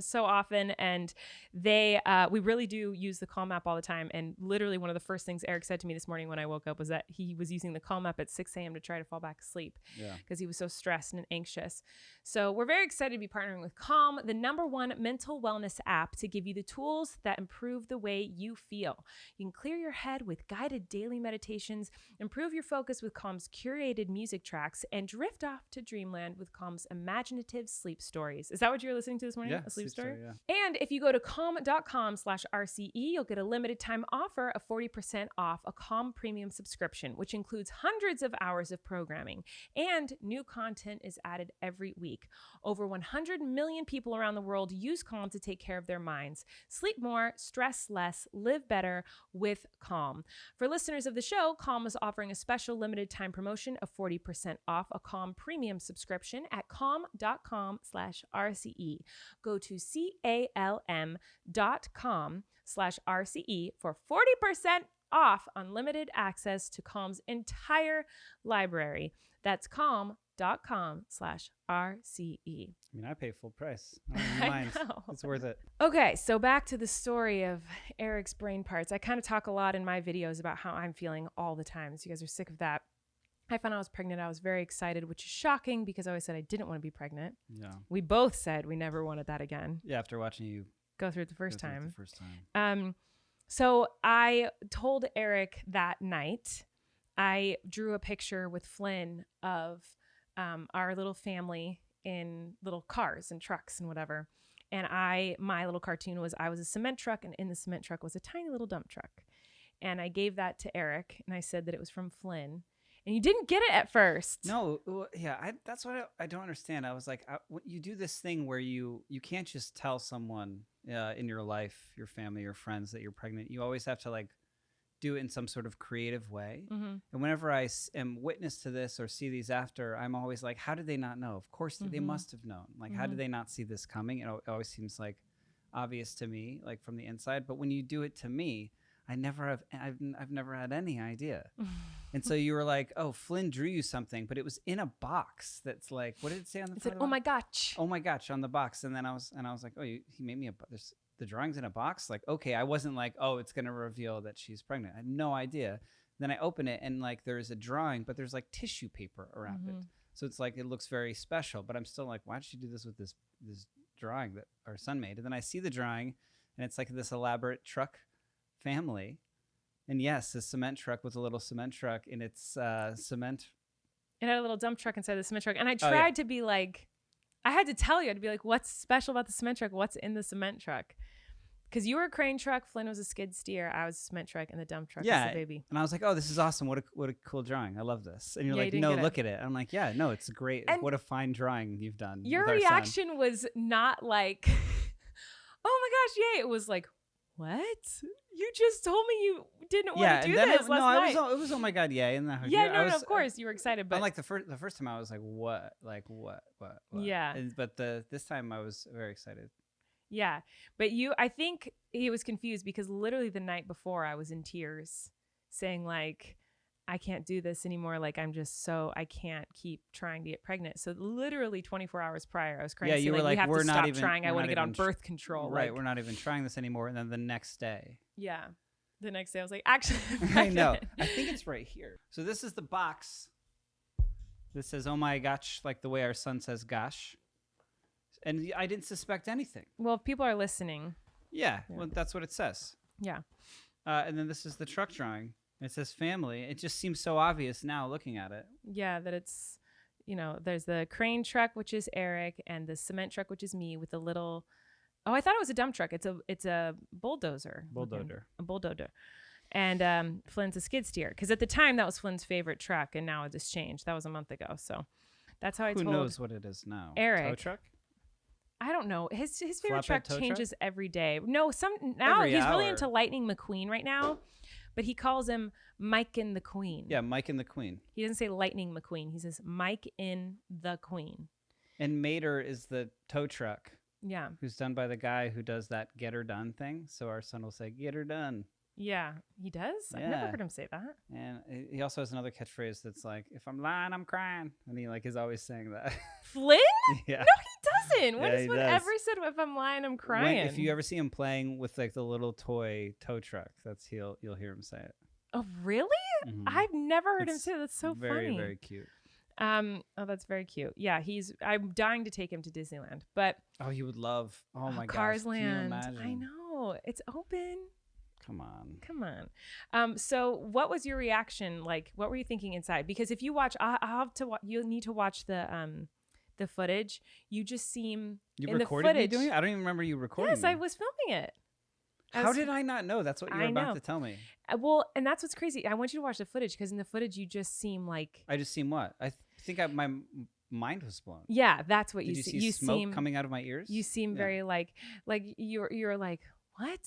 so often, and we really do use the Calm app all the time. And literally one of the first things Erik said to me this morning when I woke up was that he was using the Calm app at 6 a.m. to try to fall back asleep because he was so stressed and anxious. So we're very excited to be partnering with Calm, the #1 mental wellness app, to give you the tools that improve the way you feel. You can clear your head with guided daily meditations, improve your focus with Calm's curated music tracks, and drift off to dreamland with Calm's imaginative sleep stories. Is that what you were listening to this morning? Yeah, a sleep story? yeah. And if you go to calm.com/RCE, you'll get a limited time offer of 40% off a Calm premium subscription, which includes hundreds of hours of programming, and new content is added every week. Over 100 million people around the world use Calm to take care of their minds. Sleep more, stress less, live better with Calm. For listeners of the show, Calm is offering a special limited time promotion of 40% off a Calm premium subscription at calm.com/RCE. Go to calm.com/RCE for 40% off unlimited access to Calm's entire library. That's calm.com/RCE. I mean, I pay full price. I don't even mind. know. It's worth it. Okay, so back to the story of Erik's brain parts. I kind of talk a lot in my videos about how I'm feeling all the time. So you guys are sick of that. I found out I was pregnant. I was very excited, which is shocking because I always said I didn't want to be pregnant. Yeah. We both said we never wanted that again. Yeah, after watching you Go through it the first go through it time. the first time. So I told Erik that night, I drew a picture with Flynn of our little family in little cars and trucks and whatever. And my little cartoon was I was a cement truck, and in the cement truck was a tiny little dump truck. And I gave that to Erik, and I said that it was from Flynn. And you didn't get it at first. No, yeah, that's what I don't understand. I was like, you do this thing where you can't just tell someone in your life, your family, your friends that you're pregnant. You always have to like do it in some sort of creative way. And whenever I am witness to this or see these after, I'm always like, how did they not know? Of course they must have known. Like, how did they not see this coming? It always seems like obvious to me, like from the inside. But when you do it to me, I've never had any idea. And so you were like, oh, Flynn drew you something, but it was in a box that's like, what did it say on the front? It said, oh my gosh. Oh my gosh, on the box. And then I was like, oh, he made me the drawing's in a box? Like, okay, I wasn't like, oh, it's going to reveal that she's pregnant. I had no idea. Then I open it and like there's a drawing, but there's like tissue paper around it. So it's like, it looks very special, but I'm still like, why did you do this with this drawing that our son made? And then I see the drawing and it's like this elaborate truck family. And yes, a cement truck was a little cement truck in its cement. It had a little dump truck inside the cement truck. And I tried to be like, I had to tell you, I'd be like, what's special about the cement truck? What's in the cement truck? Because you were a crane truck, Flynn was a skid steer, I was a cement truck, and the dump truck was the baby. And I was like, oh, this is awesome. What a cool drawing. I love this. And you're like, no, look at it. I'm like, yeah, no, it's great. And what a fine drawing you've done. Your reaction was not like, oh my gosh, yay. It was like, what? You just told me you didn't want to do this last night. It was oh my god, yay. And no, of course you were excited, but like the first time I was like, what? Yeah. But this time I was very excited. Yeah, but I think he was confused because literally the night before I was in tears, saying like, I can't do this anymore. Like I can't keep trying to get pregnant. So literally 24 hours prior, I was crying. Yeah, you were like, we have we're to not stop even trying. I want to get on birth control. Right, like, we're not even trying this anymore. And then the next day. Yeah, the next day I was like, actually, I know. I think it's right here. So this is the box. This says, oh my gosh, like the way our son says gosh. And I didn't suspect anything. Well, if people are listening. Yeah, well, that's what it says. Yeah. And then this is the truck drawing. It says family. It just seems so obvious now looking at it. Yeah, that it's, there's the crane truck, which is Erik, and the cement truck, which is me, with the little. Oh, I thought it was a dump truck. It's a bulldozer. A bulldozer. And Flynn's a skid steer. Because at the time, that was Flynn's favorite truck, and now it just changed. That was a month ago. So that's how I told. Who knows what it is now? Erik. Tow truck? I don't know. His favorite Flatbed truck changes every day. No, Every he's hour. really into Lightning McQueen right now, but he calls him Mike and the Queen. Yeah, Mike and the Queen. He doesn't say Lightning McQueen. He says Mike in the Queen. And Mater is the tow truck. Yeah. Who's done by the guy who does that get her done thing. So our son will say, get her done. Yeah, he does? Yeah. I've never heard him say that. And he also has another catchphase that's like, if I'm lying, I'm crying. And he like is always saying that. Flynn? Yeah. No, he doesn't. When Yeah, has he one does. ever said, if I'm lying, I'm crying? If you ever see him playing with like the little toy tow truck, you'll hear him say it. Oh, really? Mhm. I've never heard him It's say that. That's so very, funny. very cute. Oh, that's very cute. Yeah, I'm dying to take him to Disneyland, but Oh, you would love. Oh my gosh. Cars Can you Land. imagine? I know. It's open. Come on. Come on. So what was your reaction? Like, what were you thinking inside? Because if you watch, I'll have to. You'll need to watch the footage. You just seem You in recorded the footage. me doing it? I don't even remember you recording. Yes, me. I was filming it. How did I not know? That's what you were I about know. to tell me. Well, and that's what's crazy. I want you to watch the footage because in the footage you just seem like. I just seem what? I think my mind was blown. Yeah, that's what Did you see. see. You You smoke seem coming out of my ears. You seem Yeah. very like you're like, what?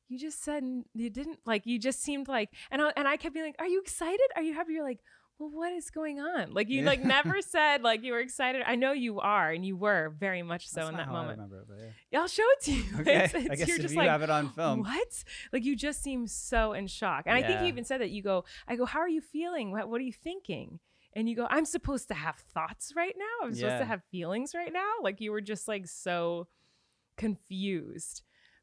You just said you didn't like. You just seemed like, and I kept being like, are you excited? Are you happy? You're like, well, what is going on? Like you like never said like you were excited. I know you are, and you were very much so That's in not that how I moment. remember it, but yeah. I'll show it to you. Okay. It's I guess you're if just you like, have it on film. what? Like you just seem so in shock. And I think you Yeah. even said that. I go, how are you feeling? What are you thinking? And you go, I'm supposed to have thoughts right now. I'm supposed to Yeah. have feelings right now. Like you were just like so confused.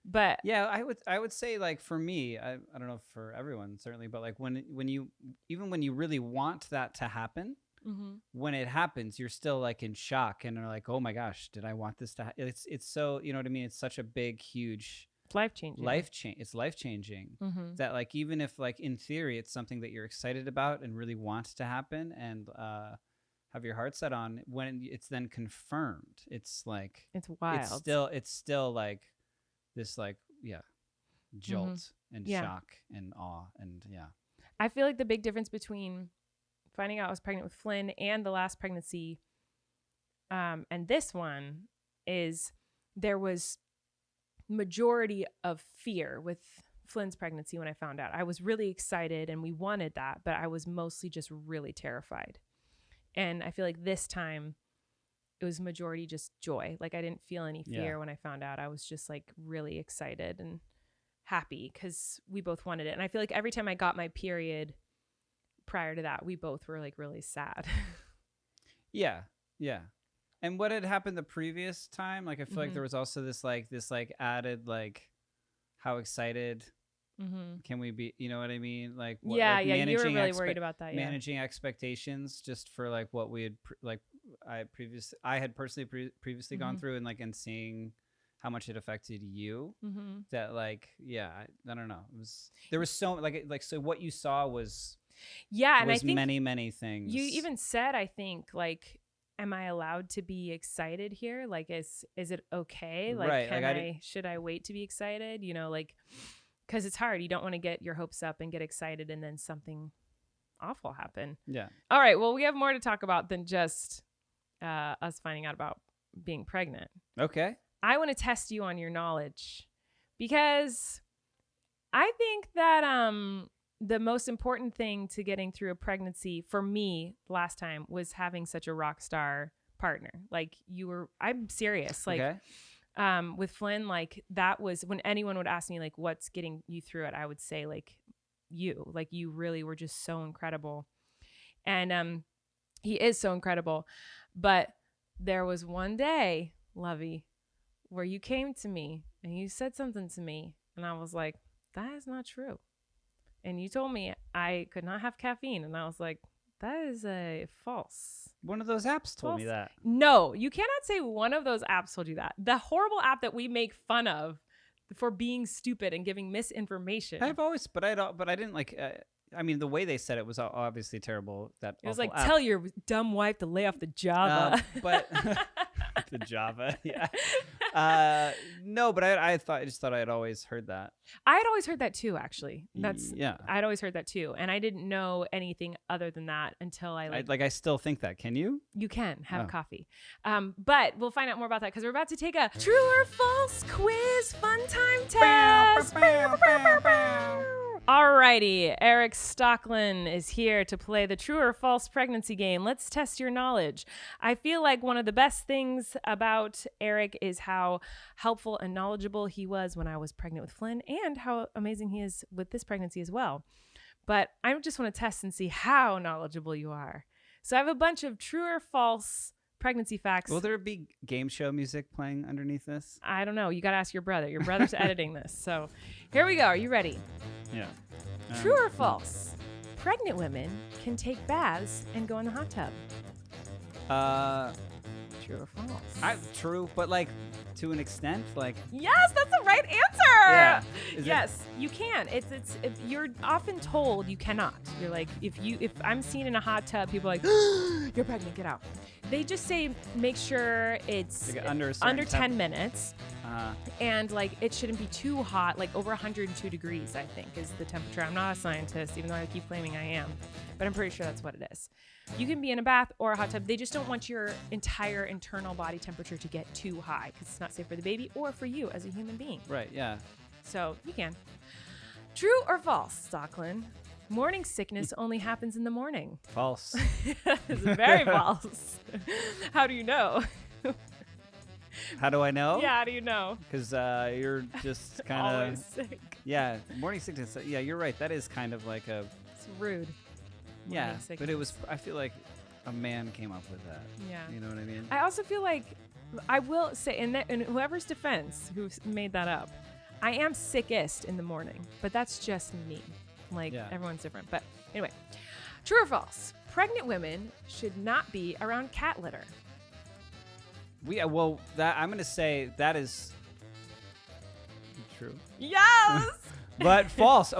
But Yeah, I would say like for me, I don't know for everyone certainly, but like when you really want that to happen, when it happens, you're still like in shock and are like, oh my gosh, did I want this to happen? It's so, you know what I mean? It's such a big, huge it's life changing. It's life changing that like, even if like in theory, it's something that you're excited about and really want to happen and have have your heart set on, when it's then confirmed, it's like it's wild. It's still like this, like, jolt and shock and awe, and I feel like the big difference between finding out I was pregnant with Flynn and the last pregnancy, and this one, is there was majority of fear with Flynn's pregnancy. When I found out, I was really excited and we wanted that, but I was mostly just really terrified. And I feel like this time it was majority just joy. Like I didn't feel any fear when I found out. I was just like really excited and happy because we both wanted it. And I feel like every time I got my period prior to that, we both were like really sad. Yeah. And what had happened the previous time? Like I feel like there was also this added, like, how excited can we be? You know what I mean? Like, what, you were really worried about that. Managing expectations just for like what we had I had personally previously gone through, and like, and seeing how much it affected you. That like, I don't know. There was so so what you saw was and I think many things. You even said, I think, like, am I allowed to be excited here? Like, is it okay? Like, right. Should I wait to be excited? You know, like, because it's hard. You don't want to get your hopes up and get excited and then something awful happen. Yeah. All right. Well, we have more to talk about than just us finding out about being pregnant. Okay. I want to test you on your knowledge because I think that the most important thing to getting through a pregnancy for me last time was having such a rock star partner. Like I'm serious. Like, with Flynn, like that was when anyone would ask me like, what's getting you through it? I would say like you really were just so incredible. And, he is so incredible, but there was one day, Lovey, where you came to me and you said something to me and I was like, that is not true. And you told me I could not have caffeine. And I was like, that is a false. One of those apps told me that. No, you cannot say one of those apps told you that. The horrible app that we make fun of for being stupid and giving misinformation. I've always, but I didn't like, I mean, the way they said it was obviously terrible. It was like, tell your dumb wife to lay off the Java. But the Java, no, but I just thought I had always heard that. I had always heard that too, actually. I'd always heard that too, and I didn't know anything other than that until I still think that. Can you? You can have coffee, but we'll find out more about that because we're about to take a true or false quiz fun time test. Alrighty, Erik Stocklin is here to play the true or false pregnancy game. Let's test your knowledge. I feel like one of the best things about Erik is how helpful and knowledgeable he was when I was pregnant with Flynn and how amazing he is with this pregnancy as well. But I just want to test and see how knowledgeable you are. So I have a bunch of true or false pregnancy facts. Will there be game show music playing underneath this? I don't know. You got to ask your brother. Your brother's editing this. So here we go. Are you ready? Yeah. True or false? Pregnant women can take baths and go in the hot tub. True or false? True, but like to an extent, like. Yes, that's the right answer. Yeah. Yes, you can. It's if you're often told you cannot. You're like, if I'm seen in a hot tub, people are like, you're pregnant, get out. They just say make sure it's like under 10 minutes. And like it shouldn't be too hot, like over 102 degrees, I think, is the temperature. I'm not a scientist, even though I keep claiming I am, but I'm pretty sure that's what it is. You can be in a bath or a hot tub. They just don't want your entire internal body temperature to get too high because it's not safe for the baby or for you as a human being. Right, yeah. So you can. True or false, Stocklin? Morning sickness only happens in the morning. False. It's very false. How do you know? How do I know? Yeah, how do you know? Because you're just kind of always sick. Yeah, morning sickness. Yeah, you're right. That is kind of like a. It's rude. Yeah, but it was. I feel like a man came up with that. Yeah. You know what I mean? I also feel like I will say, in whoever's defense who made that up, I am sickest in the morning, but that's just me. Like everyone's different. But anyway, true or false? Pregnant women should not be around cat litter. I'm gonna say that is true. Yes. But false.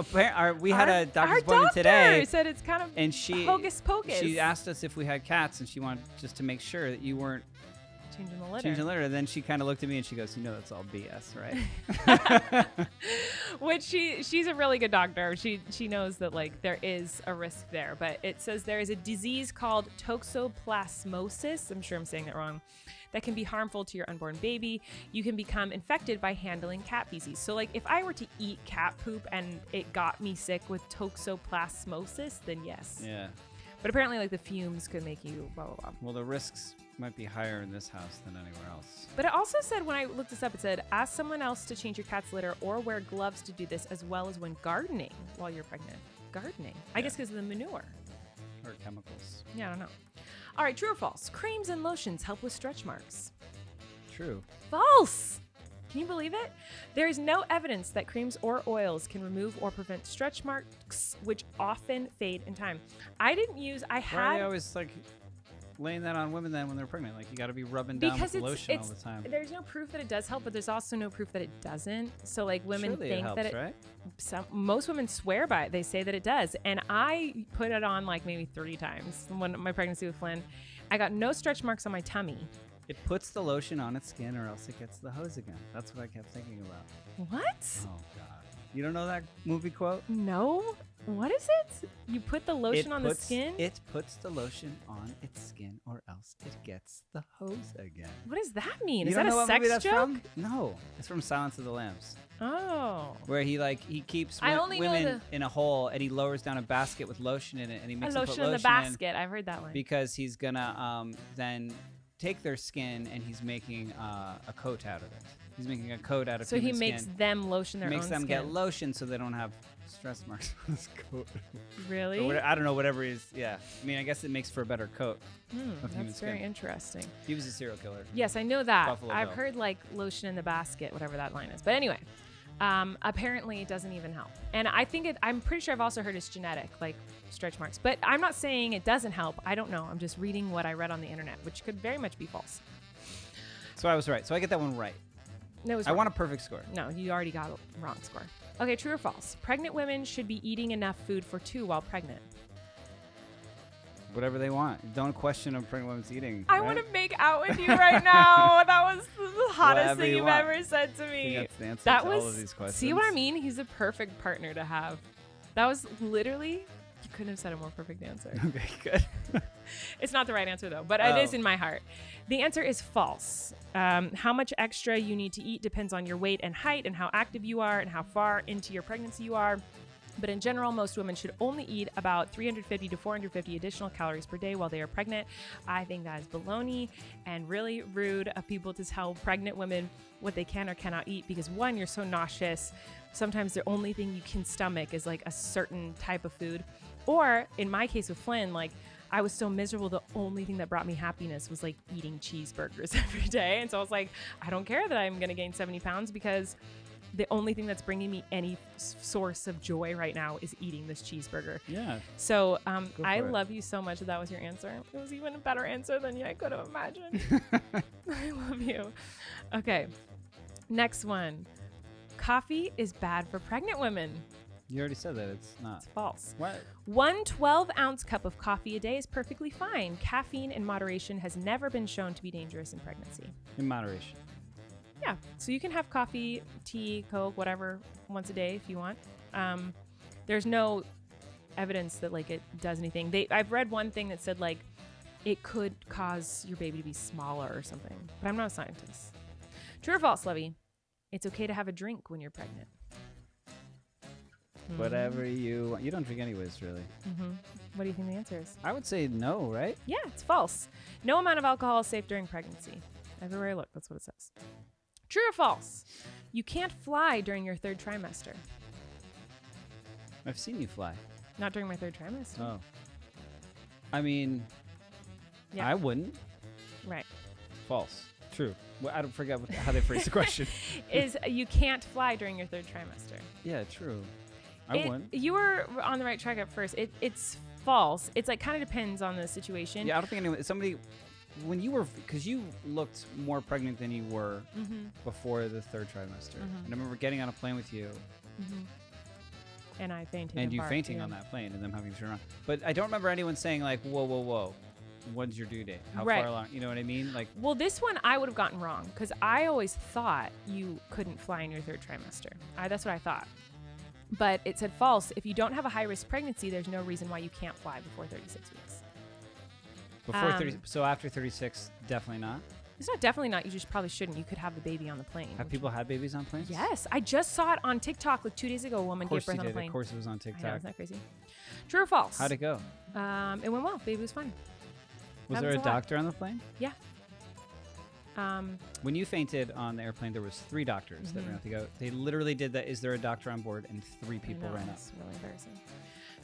We had a doctor's appointment today. Said it's kind of and she hocus pocus. She asked us if we had cats, and she wanted just to make sure that you weren't changing the litter. Then she kind of looked at me and she goes, that's all BS, right? Which she's a really good doctor. She knows that like there is a risk there, but it says there is a disease called toxoplasmosis. I'm sure I'm saying that wrong. That can be harmful to your unborn baby. You can become infected by handling cat feces. So like if I were to eat cat poop and it got me sick with toxoplasmosis, then yes. Yeah. But apparently like the fumes could make you blah, blah, blah. Well, the risks might be higher in this house than anywhere else. But it also said, when I looked this up, it said, ask someone else to change your cat's litter or wear gloves to do this, as well as when gardening while you're pregnant. Gardening? I guess because of the manure. Or chemicals. Yeah, I don't know. All right, true or false? Creams and lotions help with stretch marks. True. False! Can you believe it? There is no evidence that creams or oils can remove or prevent stretch marks, which often fade in time. Why are they always like laying that on women then when they're pregnant? Like you got to be rubbing down with lotion all the time. There's no proof that it does help, but there's also no proof that it doesn't. So like women Surely think it helps, that it, right? Most women swear by it. They say that it does. And I put it on like maybe 30 times when my pregnancy with Flynn. I got no stretch marks on my tummy. It puts the lotion on its skin or else it gets the hose again. That's what I kept thinking about. What? Oh, God. You don't know that movie quote? No. What is it? You put the lotion on the skin? It puts the lotion on its skin or else it gets the hose again. What does that mean? You Is that a sex joke? From? No. It's from Silence of the Lambs. Oh. Where he keeps women in a hole and he lowers down a basket with lotion in it and he makes them put lotion in the basket. I've heard that one. Because he's going to then take their skin and he's making a coat out of it. He's making a coat out of human skin. So he makes them lotion their own skin. Makes them get lotion so they don't have stress marks on his coat. Really? I don't know, whatever he is. Yeah. I mean, I guess it makes for a better coat of human that's skin. very interesting. He was a serial killer. Yes, I know that. Buffalo I've Bill. heard like lotion in the basket, whatever that line is. But anyway, apparently it doesn't even help. And I'm pretty sure I've also heard it's genetic, like stretch marks. But I'm not saying it doesn't help. I don't know. I'm just reading what I read on the internet, which could very much be false. So I was right. So I get that one right. No, it was I wrong. want a perfect score. No, you already got a wrong score. Okay, true or false? Pregnant women should be eating enough food for two while pregnant. Whatever they want. Don't question a pregnant woman's eating. I want to make out with you right now. That was the hottest thing you've ever said to me. I think that's the answer to all of these questions. See what I mean? He's a perfect partner to have. That was literally, you couldn't have said a more perfect answer. Okay, good. It's not the right answer though, but it is in my heart. The answer is false. How much extra you need to eat depends on your weight and height and how active you are and how far into your pregnancy you are. But in general, most women should only eat about 350 to 450 additional calories per day while they are pregnant. I think that is baloney and really rude of people to tell pregnant women what they can or cannot eat because one, you're so nauseous. Sometimes the only thing you can stomach is like a certain type of food. Or in my case with Flynn, like I was so miserable. The only thing that brought me happiness was like eating cheeseburgers every day. And so I was like, I don't care that I'm going to gain 70 pounds because the only thing that's bringing me any source of joy right now is eating this cheeseburger. Yeah. So I love you so much that was your answer. It was even a better answer than I could have imagined. I love you. Okay. Next one. Coffee is bad for pregnant women. You already said that. It's not. It's false. What? 1 12-ounce cup of coffee a day is perfectly fine. Caffeine in moderation has never been shown to be dangerous in pregnancy. In moderation. Yeah. So you can have coffee, tea, Coke, whatever, once a day if you want. There's no evidence that like it does anything. I've read one thing that said like it could cause your baby to be smaller or something, but I'm not a scientist. True or false, Lovey? It's okay to have a drink when you're pregnant. Whatever you want. You don't drink anyways, really. Mm-hmm. What do you think the answer is? I would say no, right? Yeah, it's false. No amount of alcohol is safe during pregnancy. Everywhere I look, that's what it says. True or false? You can't fly during your 3rd trimester. I've seen you fly. Not during my 3rd trimester. Oh. I mean, Yeah. I wouldn't. Right. False. True. Well, I don't forget how they phrased the question. Is you can't fly during your 3rd trimester. Yeah, true. I wouldn't. You were on the right track at first. It's false. It's like kind of depends on the situation. Yeah, I don't think anyone. When you were, because you looked more pregnant than you were before the 3rd trimester. And I remember getting on a plane with you, and I fainted. And you barfed, fainting on that plane and them having to turn around. But I don't remember anyone saying like, whoa. When's your due date? How far along? You know what I mean? Like, well, this one I would have gotten wrong because I always thought you couldn't fly in your 3rd trimester. That's what I thought. But it said false. If you don't have a high-risk pregnancy, there's no reason why you can't fly before 36 weeks. before 30. So after 36, definitely not. It's not definitely not. You just probably shouldn't. You could have the baby on the plane. Have people had babies on planes? Yes. I just saw it on TikTok like 2 days ago. A woman gave birth on a plane. Of course it was on I TikTok. know, isn't that crazy? True or false? How'd it go? It went well. Baby was fine. Was there a doctor on the plane? Yeah. When you fainted on the airplane, there was 3 doctors that ran out to go. They literally did that. Is there a doctor on board? And 3 people ran up. That's really embarrassing.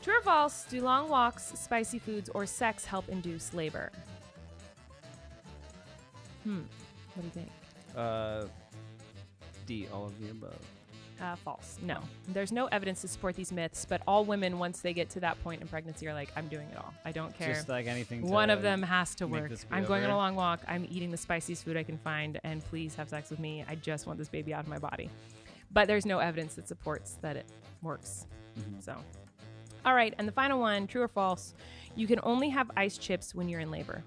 True or false? Do long walks, spicy foods, or sex help induce labor? What do you think? D, all of the above. False. No. There's no evidence to support these myths, but all women, once they get to that point in pregnancy, are like, I'm doing it all. I don't care. Just like anything. One of them has to work. I'm going on a over. long walk. I'm eating the spiciest food I can find, and please have sex with me. I just want this baby out of my body. But there's no evidence that supports that it works. So, all right. And the final one, true or false? You can only have ice chips when you're in labor.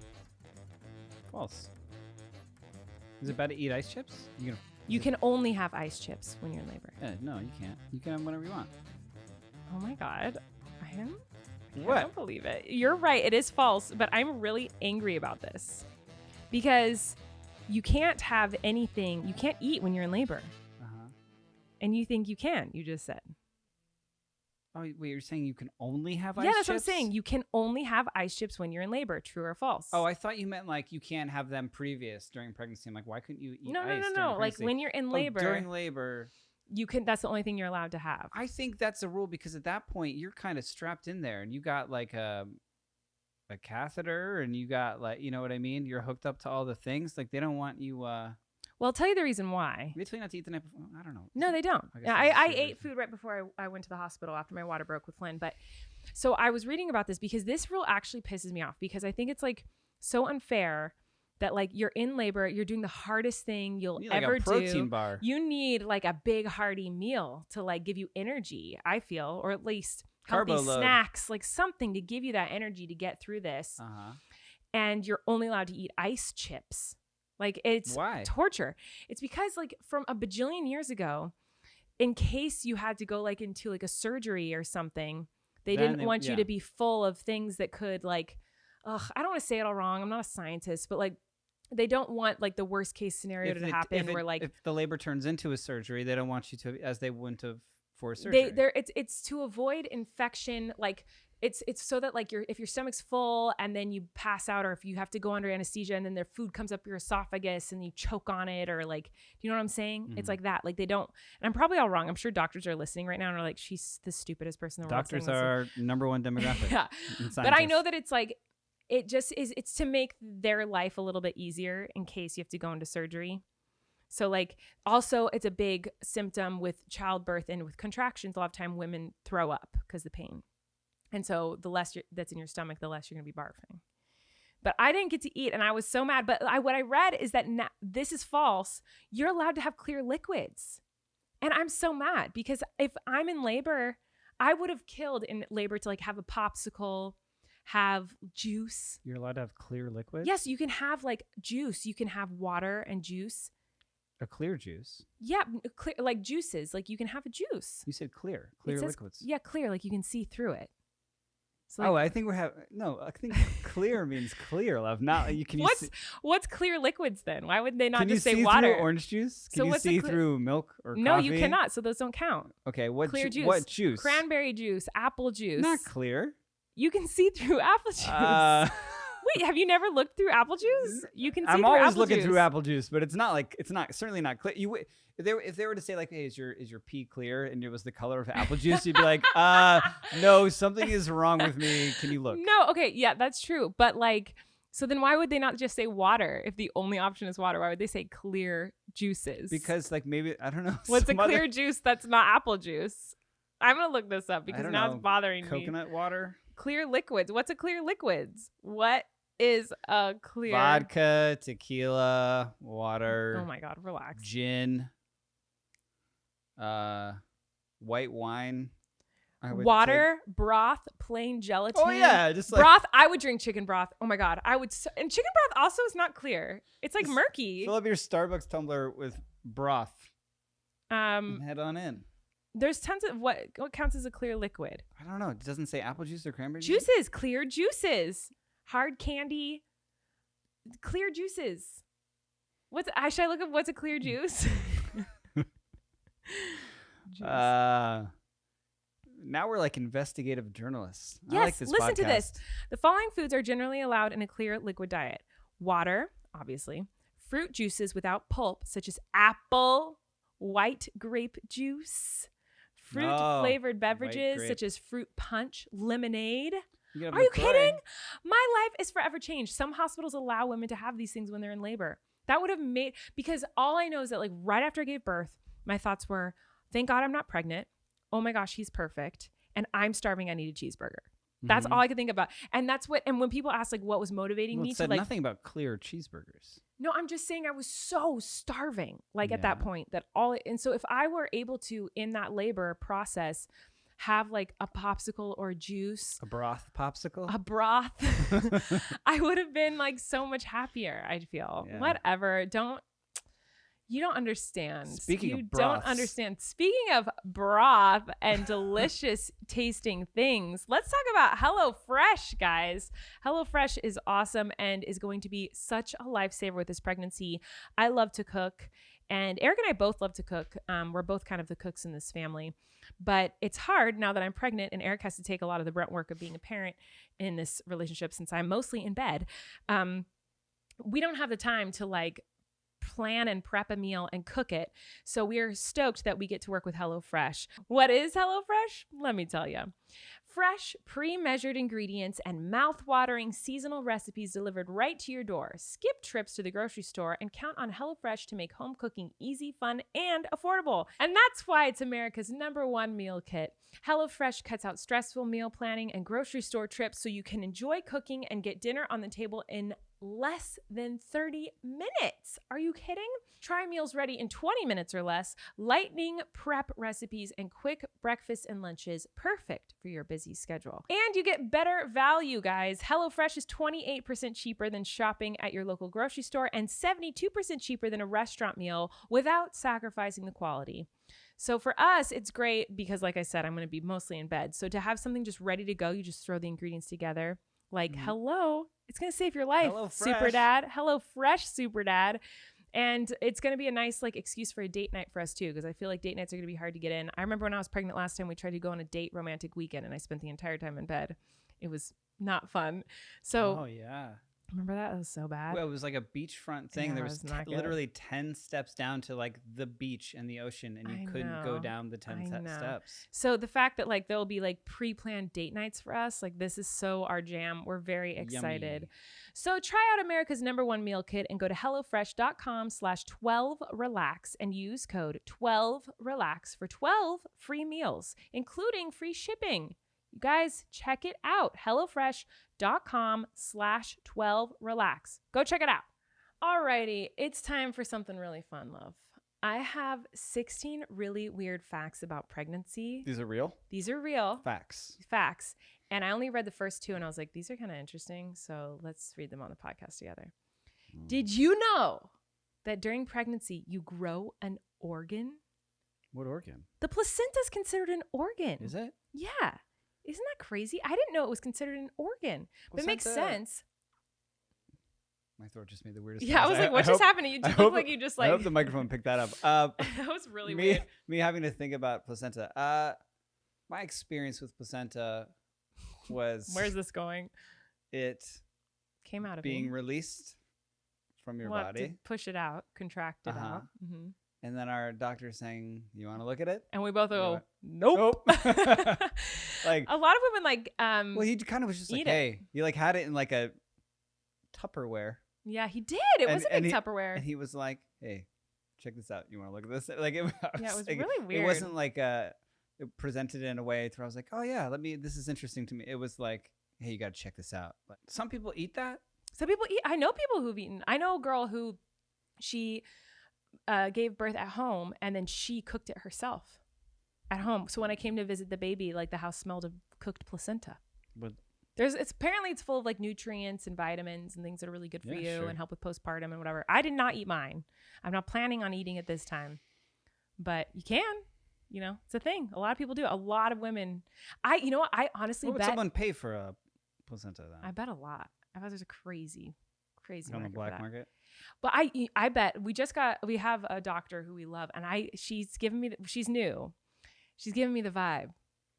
False. Is it bad to eat ice chips? You can only have ice chips when you're in labor. No, you can't. You can have whatever you want. Oh my God. I What? don't believe it. You're right. It is false, but I'm really angry about this because you can't have anything. You can't eat when you're in labor. And you think you can, you just said. Oh, wait, you're saying you can only have ice chips? Yeah, that's what I'm saying. You can only have ice chips when you're in labor. True or false? Oh, I thought you meant like you can't have them during pregnancy. I'm like, why couldn't you eat ice? No. Like when you're in labor. During labor. You can. That's the only thing you're allowed to have. I think that's a rule because at that point you're kind of strapped in there and you got like a catheter and you got like, you know what I mean? You're hooked up to all the things. Like they don't want you. Well, I'll tell you the reason why. They tell you not to eat the night before. I don't know. No, they don't. I ate food right before I went to the hospital after my water broke with Flynn. But so I was reading about this because this rule actually pisses me off because I think it's like so unfair that like you're in labor, you're doing the hardest thing you'll ever do. Like a protein bar. You need like a big hearty meal to like give you energy, I feel, or at least healthy snacks, like something to give you that energy to get through this. And you're only allowed to eat ice chips. Like it's torture. It's because like from a bajillion years ago, in case you had to go like into like a surgery or something, they didn't want you to be full of things that could like, I don't want to say it all wrong. I'm not a scientist, but like they don't want like the worst case scenario to happen where like if the labor turns into a surgery, they don't want you to, as they wouldn't have for surgery. It's to avoid infection. Like it's so that like if your stomach's full and then you pass out, or if you have to go under anesthesia and then their food comes up your esophagus and you choke on it, or like, do you know what I'm saying? It's like that. Like they don't, and I'm probably all wrong. I'm sure doctors are listening right now and are like, she's the stupidest person in the world. Doctors are our number one demographic. Yeah. But I know that it's like, it just is, it's to make their life a little bit easier in case you have to go into surgery. So like also it's a big symptom with childbirth and with contractions. A lot of time women throw up because of the pain. And so the less that's in your stomach, the less you're going to be barfing. But I didn't get to eat and I was so mad. But what I read is that this is false. You're allowed to have clear liquids. And I'm so mad because if I'm in labor, I would have killed in labor to like have a popsicle, have juice. You're allowed to have clear liquids? Yes, you can have like juice. You can have water and juice. A clear juice? Yeah, clear, like juices. Like you can have a juice. You said clear. Clear liquids. Yeah, clear. Like you can see through it. So like, I think I think clear means clear, love. Not you can. What's clear liquids then? Why would they not just say water? Can you see water? through orange juice? Can you see through milk or coffee? No, you cannot. So those don't count. Okay, clear juice? What juice? Cranberry juice, apple juice. Not clear. You can see through apple juice. Wait, have you never looked through apple juice? You can see I'm through always apple looking juice. through apple juice, but it's certainly not clear. If they were to say like, hey, is your pee clear, and it was the color of apple juice, you'd be like, no, something is wrong with me. Can you look? No, okay, yeah, that's true. But like, so then why would they not just say water if the only option is water? Why would they say clear juices? Because like maybe I don't know. What's a clear juice that's not apple juice? I'm gonna look this up because now it's bothering me. Coconut water. Clear liquids. What's a clear liquids? What is a clear vodka, tequila, water? Oh my God, relax. Gin. White wine. water, broth, plain gelatin. Oh yeah, just like broth. I would drink chicken broth. Oh my God. And chicken broth also is not clear. It's like murky. Fill up your Starbucks tumbler with broth. And head on in. There's tons of what counts as a clear liquid. I don't know. It doesn't say apple juice or cranberry juice. Juices, clear juices, hard candy, clear juices. Should I look up what's a clear juice? Now we're like investigative journalists. Yes, I like this listen podcast. to this. The following foods are generally allowed in a clear liquid diet: water, obviously, fruit juices without pulp, such as apple, white grape juice, fruit-flavored beverages such as fruit punch, lemonade. Are you kidding? My life is forever changed. Some hospitals allow women to have these things when they're in labor. That would have made, because all I know is that like right after I gave birth, my thoughts were, thank God I'm not pregnant. Oh my gosh, he's perfect. And I'm starving. I need a cheeseburger. That's all I could think about. And that's what, and when people ask like what was motivating me it said to like, nothing about clear cheeseburgers. no, I'm just saying I was so starving, like at that point that and so if I were able to, in that labor process, have like a popsicle or juice, A broth popsicle? a broth, I would have been like so much happier. I'd feel whatever. You don't understand. Speaking you of don't broths. understand. Speaking of broth and delicious tasting things, let's talk about HelloFresh, guys. HelloFresh is awesome and is going to be such a lifesaver with this pregnancy. I love to cook, and Erik and I both love to cook. We're both kind of the cooks in this family, but it's hard now that I'm pregnant and Erik has to take a lot of the brunt work of being a parent in this relationship since I'm mostly in bed. We don't have the time to like plan and prep a meal and cook it. So we are stoked that we get to work with HelloFresh. What is HelloFresh? Let me tell you. Fresh, pre-measured ingredients and mouth-watering seasonal recipes delivered right to your door. Skip trips to the grocery store and count on HelloFresh to make home cooking easy, fun, and affordable. And that's why it's America's #1 meal kit. HelloFresh cuts out stressful meal planning and grocery store trips so you can enjoy cooking and get dinner on the table in less than 30 minutes. Are you kidding? Try meals ready in 20 minutes or less, lightning prep recipes, and quick breakfasts and lunches, perfect for your busy schedule. And you get better value, guys. HelloFresh is 28% cheaper than shopping at your local grocery store and 72% cheaper than a restaurant meal without sacrificing the quality. So for us, it's great because, like I said, I'm going to be mostly in bed. So to have something just ready to go, you just throw the ingredients together. Like, hello, it's going to save your life, Super Dad. HelloFresh, Super Dad. And it's going to be a nice like excuse for a date night for us too, because I feel like date nights are going to be hard to get in. I remember when I was pregnant last time, we tried to go on a date romantic weekend and I spent the entire time in bed. It was not fun. So Oh yeah. remember that? It was so bad. Well, it was like a beachfront thing. Yeah, There it was was not good. literally 10 steps down to like the beach and the ocean, and you couldn't go down the 10 steps. So the fact that like there'll be like pre-planned date nights for us, like this is so our jam. We're very excited. Yummy. So try out America's #1 meal kit and go to HelloFresh.com/12relax and use code 12relax for 12 free meals, including free shipping. You guys, check it out. HelloFresh.com/12relax. Go check it out. Alrighty, it's time for something really fun, love. I have 16 really weird facts about pregnancy. These are real? These are real Facts. And I only read the first 2 and I was like, these are kind of interesting. So let's read them on the podcast together. Did you know that during pregnancy, you grow an organ? What organ? The placenta is considered an organ. Is it? Yeah. Isn't that crazy? I didn't know it was considered an organ, but it makes sense. My throat just made the weirdest Yeah, I noise. was like, what just happened? You look like you just like. I hope the microphone picked that up. That was really weird. Me having to think about placenta. My experience with placenta was. Where's this going? It came out of being me. Released from your To body. push it out, contract it out. Mm-hmm. And then our doctor saying, "You want to look at it?" And we both go, What? nope. Like a lot of women like well, he kind of was just like, "Hey," he like had it in like a Tupperware. Yeah, he did. It was a big Tupperware. And he was like, "Hey, check this out. You want to look at this?" Like it was, yeah, it was like, really weird. It wasn't like it presented in a way where I was like, "Oh yeah, this is interesting to me." It was like, "Hey, you got to check this out." Like, some people eat that. Some people eat. I know people who've eaten. I know a girl who she gave birth at home and then she cooked it herself. at home. So when I came to visit the baby, like the house smelled of cooked placenta. But It's full of like nutrients and vitamins and things that are really good for you sure. and help with postpartum and whatever. I did not eat mine. I'm not planning on eating it this time, but you can, it's a thing. A lot of people do. A lot of women. I honestly what would bet someone pay for a placenta then? I bet a lot. I bet there's a crazy on the market for black that. market? But I bet we have a doctor who we love, and she's given me she's new. She's giving me the vibe,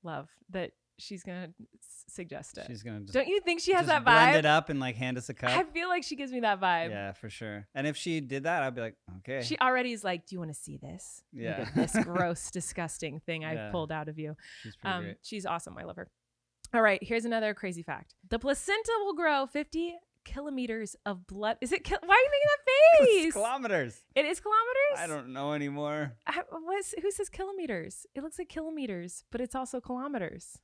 love, that she's gonna suggest it. She's gonna just, don't you think she has just that vibe? blend it up and like hand us a cup. I feel like she gives me that vibe. Yeah, for sure. And if she did that, I'd be like, okay. She already is like, do you want to see this? Yeah. Look at this gross, disgusting thing I've pulled out of you. She's pretty great. She's awesome. I love her. All right, here's another crazy fact. The placenta will grow 50 kilometers of blood. Is it? Why are you making that face? It's kilometers. It is kilometers? I don't know anymore. Who says kilometers? It looks like kilometers, but it's also kilometers.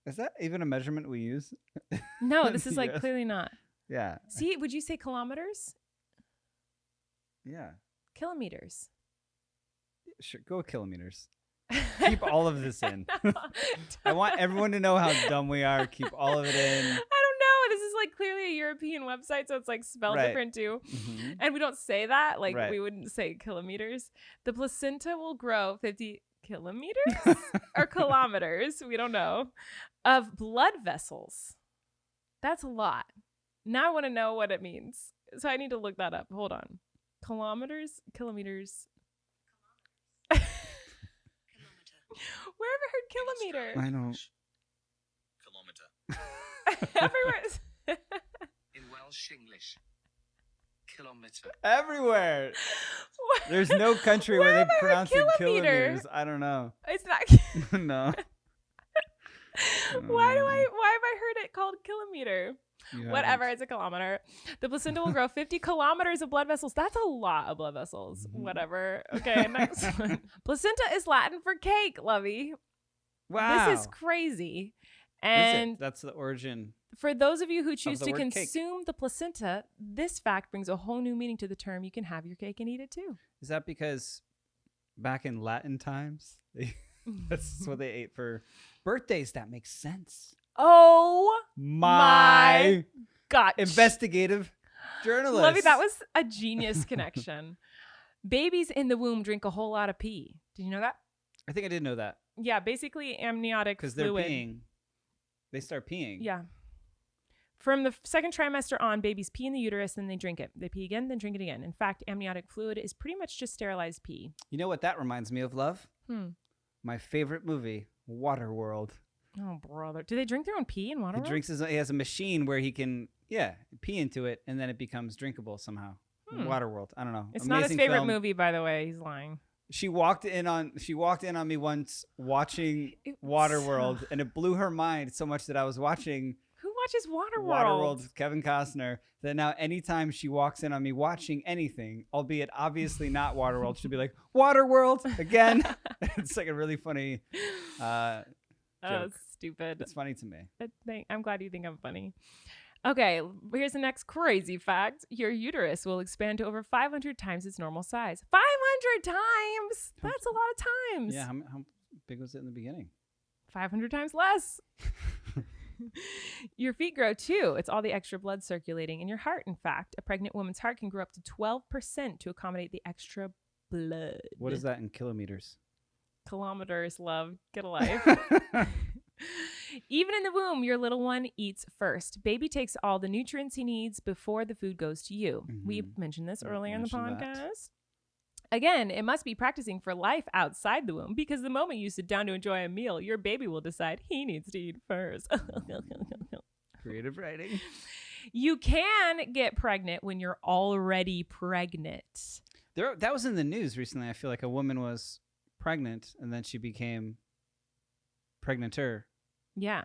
Is that even a measurement we use? No, this is like Yes. clearly not. Yeah. See, would you say kilometers? Yeah. Kilometers. Sure. Go with kilometers. Keep all of this in. I want everyone to know how dumb we are. Keep all of it in. I don't know. This is like clearly a European website, so it's like spelled Right. different too. Mm-hmm. And we don't say that. Like Right. we wouldn't say kilometers. The placenta will grow 50 kilometers or kilometers, we don't know, of blood vessels. That's a lot. Now I want to know what it means. So I need to look that up. Hold on. Kilometers, kilometers. Where have I heard kilometer? I know. Kilometer. Everywhere. In Welsh English. Kilometer. Everywhere. What? There's no country Where where have they I heard pronounce it kilometer? kilometers. I don't know. It's not. No. Why have I heard it called kilometer? You Whatever, haven't. it's a kilometer. The placenta will grow 50 kilometers of blood vessels. That's a lot of blood vessels. Mhm. Whatever. Okay, next one. Placenta is Latin for cake, Lovey. Wow. This is crazy. Is it? And That's the origin. for those of you who choose the to word cake. consume the placenta, this fact brings a whole new meaning to the term. You can have your cake and eat it too. Is that because back in Latin times, that's what they ate for birthdays? That makes sense. Oh My God. investigative journalist. Lovey, that was a genius connection. Babies in the womb drink a whole lot of pee. Did you know that? I think I did know that Yeah, basically amniotic because they're fluid. peeing. They start peeing. Yeah. From the second trimester on, babies pee in the uterus, then they drink it. They pee again, then drink it again. In fact, amniotic fluid is pretty much just sterilized pee. You know what that reminds me of, love? My favorite movie, Waterworld. Oh, brother. Do they drink their own pee in water? He has a machine where he can, pee into it, and then it becomes drinkable somehow. Waterworld. I don't know. It's not his Amazing favorite film. movie, by the way. He's lying. She walked in on me once watching Waterworld, and it blew her mind so much that I was watching Who watches Waterworld? Waterworld with Kevin Costner that now anytime she walks in on me watching anything, albeit obviously not Waterworld, she'll be like, Waterworld again. It's like a really funny joke. Oh, stupid. It's funny to me. I'm glad you think I'm funny. Okay, here's the next crazy fact. Your uterus will expand to over 500 times its normal size. 500 times! That's a lot of times. Yeah, how big was it in the beginning? 500 times less. Your feet grow too. It's all the extra blood circulating in your heart. In fact, a pregnant woman's heart can grow up to 12% to accommodate the extra blood. What is that in kilometers? Kilometers, love. Get a life. Even in the womb, your little one eats first. Baby takes all the nutrients he needs before the food goes to you. We mentioned this earlier in the mentioned podcast. that. Again, it must be practicing for life outside the womb because the moment you sit down to enjoy a meal, your baby will decide he needs to eat first. Creative writing. You can get pregnant when you're already pregnant. That was in the news recently. I feel like a woman was pregnant and then she became pregnanter. Yeah.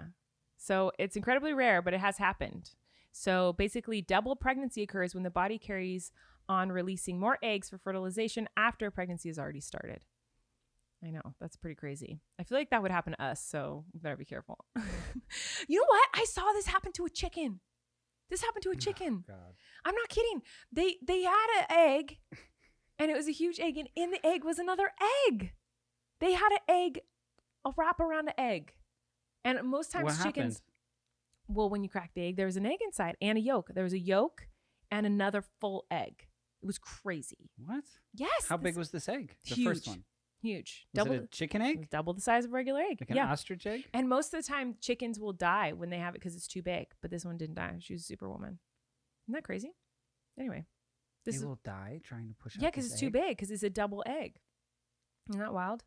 So it's incredibly rare, but it has happened. So basically, double pregnancy occurs when the body carries on releasing more eggs for fertilization after pregnancy has already started. I know. That's pretty crazy. I feel like that would happen to us, so we better be careful. You know what? I saw this happen to a chicken. This happened to a chicken. Oh, God. I'm not kidding. They had an egg, and it was a huge egg, and in the egg was another egg. They had a wrap around an egg. And most times What chickens, happened? well, when you crack the egg, there was an egg inside and a yolk. There was a yolk and another full egg. It was crazy. What? Yes. How big was this egg? The huge, first one. Huge. Was it a chicken egg? Double the size of a regular egg. Like an ostrich egg? And most of the time, chickens will die when they have it because it's too big. But this one didn't die. She was a superwoman. Isn't that crazy? Anyway. They will die trying to push out Yeah, because it's too big, because it's a double egg. Isn't that wild?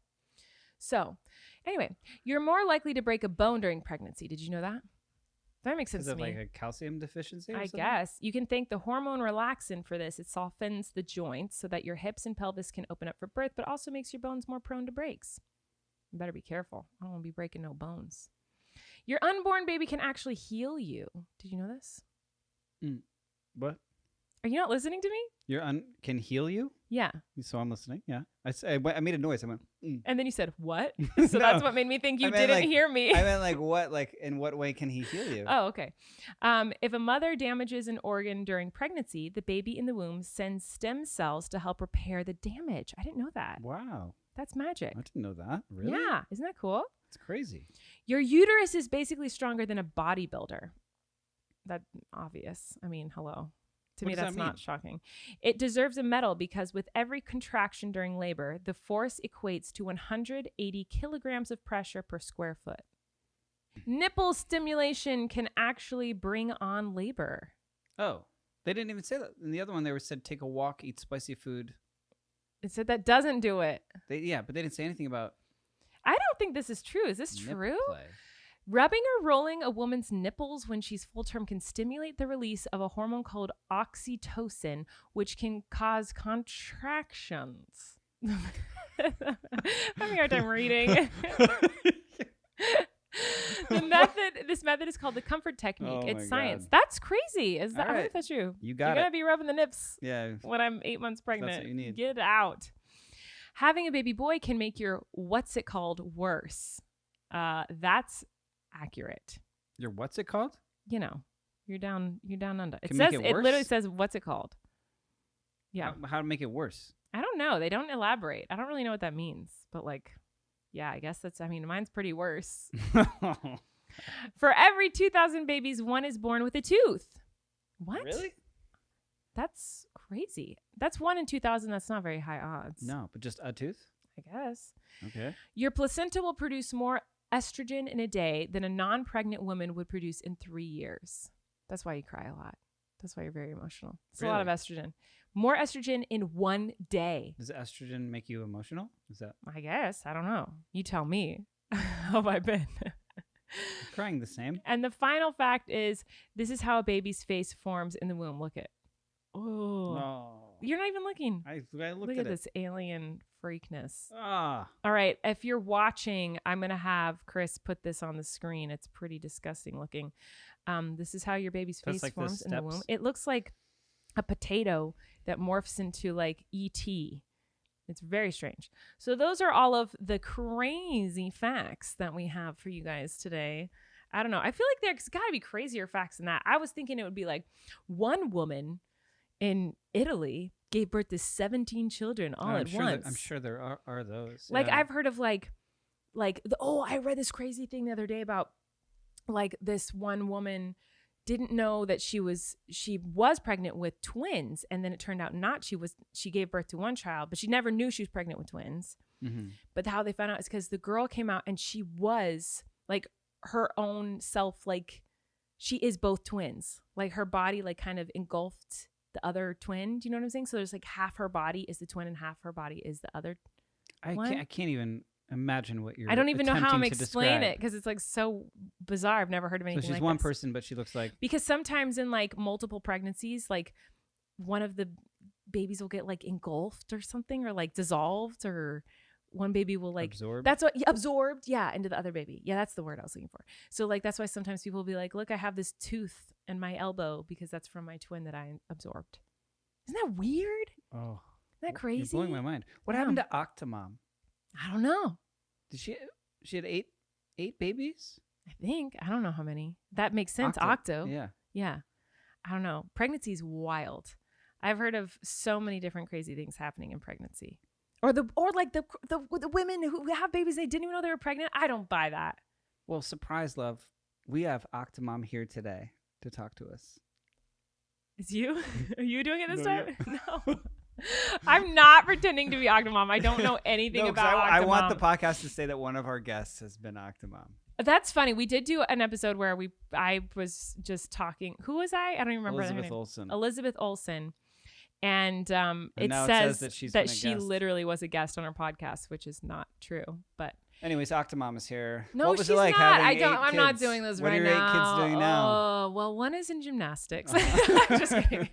So, anyway, you're more likely to break a bone during pregnancy. Did you know that? That makes sense Is to it me. like a calcium deficiency or I something? guess. You can thank the hormone relaxin for this. It softens the joints so that your hips and pelvis can open up for birth, but also makes your bones more prone to breaks. You better be careful. I don't want to be breaking no bones. Your unborn baby can actually heal you. Did you know this? What? Are you not listening to me? Can heal you? Yeah. So I'm listening. Yeah. I made a noise. I went. And then you said, what? So No. that's what made me think you I meant, didn't like, hear me. I meant like what? Like in what way can he heal you? Oh, okay. If a mother damages an organ during pregnancy, the baby in the womb sends stem cells to help repair the damage. I didn't know that. Wow. That's magic. I didn't know that. Really? Yeah. Isn't that cool? It's crazy. Your uterus is basically stronger than a bodybuilder. That's obvious. I mean, hello. To What me, does that that's not mean? shocking. It deserves a medal because with every contraction during labor, the force equates to 180 kilograms of pressure per square foot. Nipple stimulation can actually bring on labor. Oh, they didn't even say that. In the other one, they said take a walk, eat spicy food. It said that doesn't do it. But they didn't say anything about I don't think this is true. Is this nipple true? play. Rubbing or rolling a woman's nipples when she's full term can stimulate the release of a hormone called oxytocin, which can cause contractions. I'm having a hard time reading. This method is called the comfort technique. Oh It's my science. God. That's crazy. Is that? I All wonder right. if that's true. You got You're it. gonna be rubbing the nips Yeah. when I'm 8 months pregnant. what you need. Get out. Having a baby boy can make your what's it called worse. That's accurate. Your what's it called? You know, you're down under. It Can says make it it literally worse? says what's it called. Yeah. How to make it worse? I don't know. They don't elaborate. I don't really know what that means, but like, yeah, I guess mine's pretty worse. For every 2,000 babies, one is born with a tooth. What? Really? That's crazy. That's 1 in 2,000. That's not very high odds. No, but just a tooth? I guess. Okay. Your placenta will produce more estrogen in a day than a non-pregnant woman would produce in 3 years. That's why you cry a lot. That's why you're very emotional. It's a lot of estrogen. More estrogen in 1 day. Does estrogen make you emotional? Is that I guess. I don't know. You tell me. How have I been? crying the same? And the final fact is this is how a baby's face forms in the womb. Look at. Oh. No. You're not even looking. I looked Look at at it. this alien freakness. Ah. All right. If you're watching, I'm going to have Chris put this on the screen. It's pretty disgusting looking. This is how your baby's That's face like the forms in the womb. steps? It looks like a potato that morphs into like E.T. It's very strange. So those are all of the crazy facts that we have for you guys today. I don't know. I feel like there's got to be crazier facts than that. I was thinking it would be like one woman in Italy gave birth to 17 children all at once. I'm sure there are those. Like yeah. I've heard of I read this crazy thing the other day about like this one woman didn't know that she was pregnant with twins, and then it turned out not. She gave birth to one child, but she never knew she was pregnant with twins. Mm-hmm. But how they found out is because the girl came out and she was like her own self, like she is both twins. Like her body like kind of engulfed the other twin. Do you know what I'm saying? So there's like half her body is the twin and half her body is the other. I can't even imagine what you're I don't even know how I'm attempting to explaining describe. it because it's like so bizarre. I've never heard of anything So she's like one this. person, but she looks like Because sometimes in like multiple pregnancies, like one of the babies will get like engulfed or something, or like dissolved, or one baby will like absorbed. That's what absorbed, yeah, into the other baby. Yeah, that's the word I was looking for. So like that's why sometimes people will be like, "Look, I have this tooth in my elbow because that's from my twin that I absorbed." Isn't that weird? Oh, Isn't that crazy? You're blowing my mind. What Yeah. happened to Octomom? I don't know. Did she had eight babies? I think I don't know how many. That makes sense. Octo. Octo. Yeah. Yeah. I don't know. Pregnancy's wild. I've heard of so many different crazy things happening in pregnancy. Or like the women who have babies, they didn't even know they were pregnant. I don't buy that. Well, surprise, love. We have Octomom here today to talk to us. It's you? Are you doing it this No, time? No. I'm not pretending to be Octomom. I don't know anything about Octomom. I want the podcast to say that one of our guests has been Octomom. That's funny. We did do an episode where I was just talking. Who was I? I don't even remember her name. Elizabeth Olsen. And it says that she literally was a guest on our podcast, which is not true. But anyways, Octomom is here. No, what was she's it like not. having 8 kids? I'm not doing this right now. What are your 8 kids doing now? Oh, well, one is in gymnastics. Just kidding.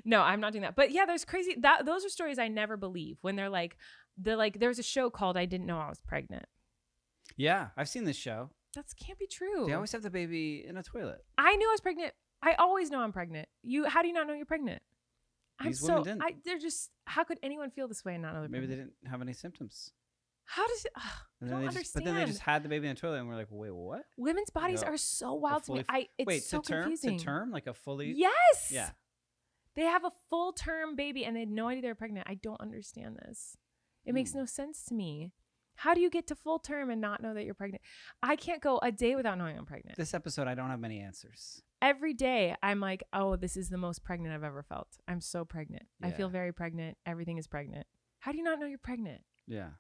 No, I'm not doing that. But yeah, there's crazy. Those are stories I never believe when they're like, there's a show called I Didn't Know I Was Pregnant. Yeah, I've seen this show. That can't be true. They always have the baby in a toilet. I knew I was pregnant. I always know I'm pregnant. How do you not know you're pregnant? These women didn't. They're just, how could anyone feel this way and not know they're Maybe pregnant? they didn't have any symptoms. How does it, I don't understand. But then they just had the baby in the toilet and we're like, wait, what? Women's bodies are so wild to me. It's so confusing. It's a term? Like a fully? Yes. Yeah. They have a full term baby and they had no idea they were pregnant. I don't understand this. It makes no sense to me. How do you get to full term and not know that you're pregnant? I can't go a day without knowing I'm pregnant. This episode, I don't have many answers. Every day, I'm like, oh, this is the most pregnant I've ever felt. I'm so pregnant. Yeah. I feel very pregnant. Everything is pregnant. How do you not know you're pregnant? Yeah.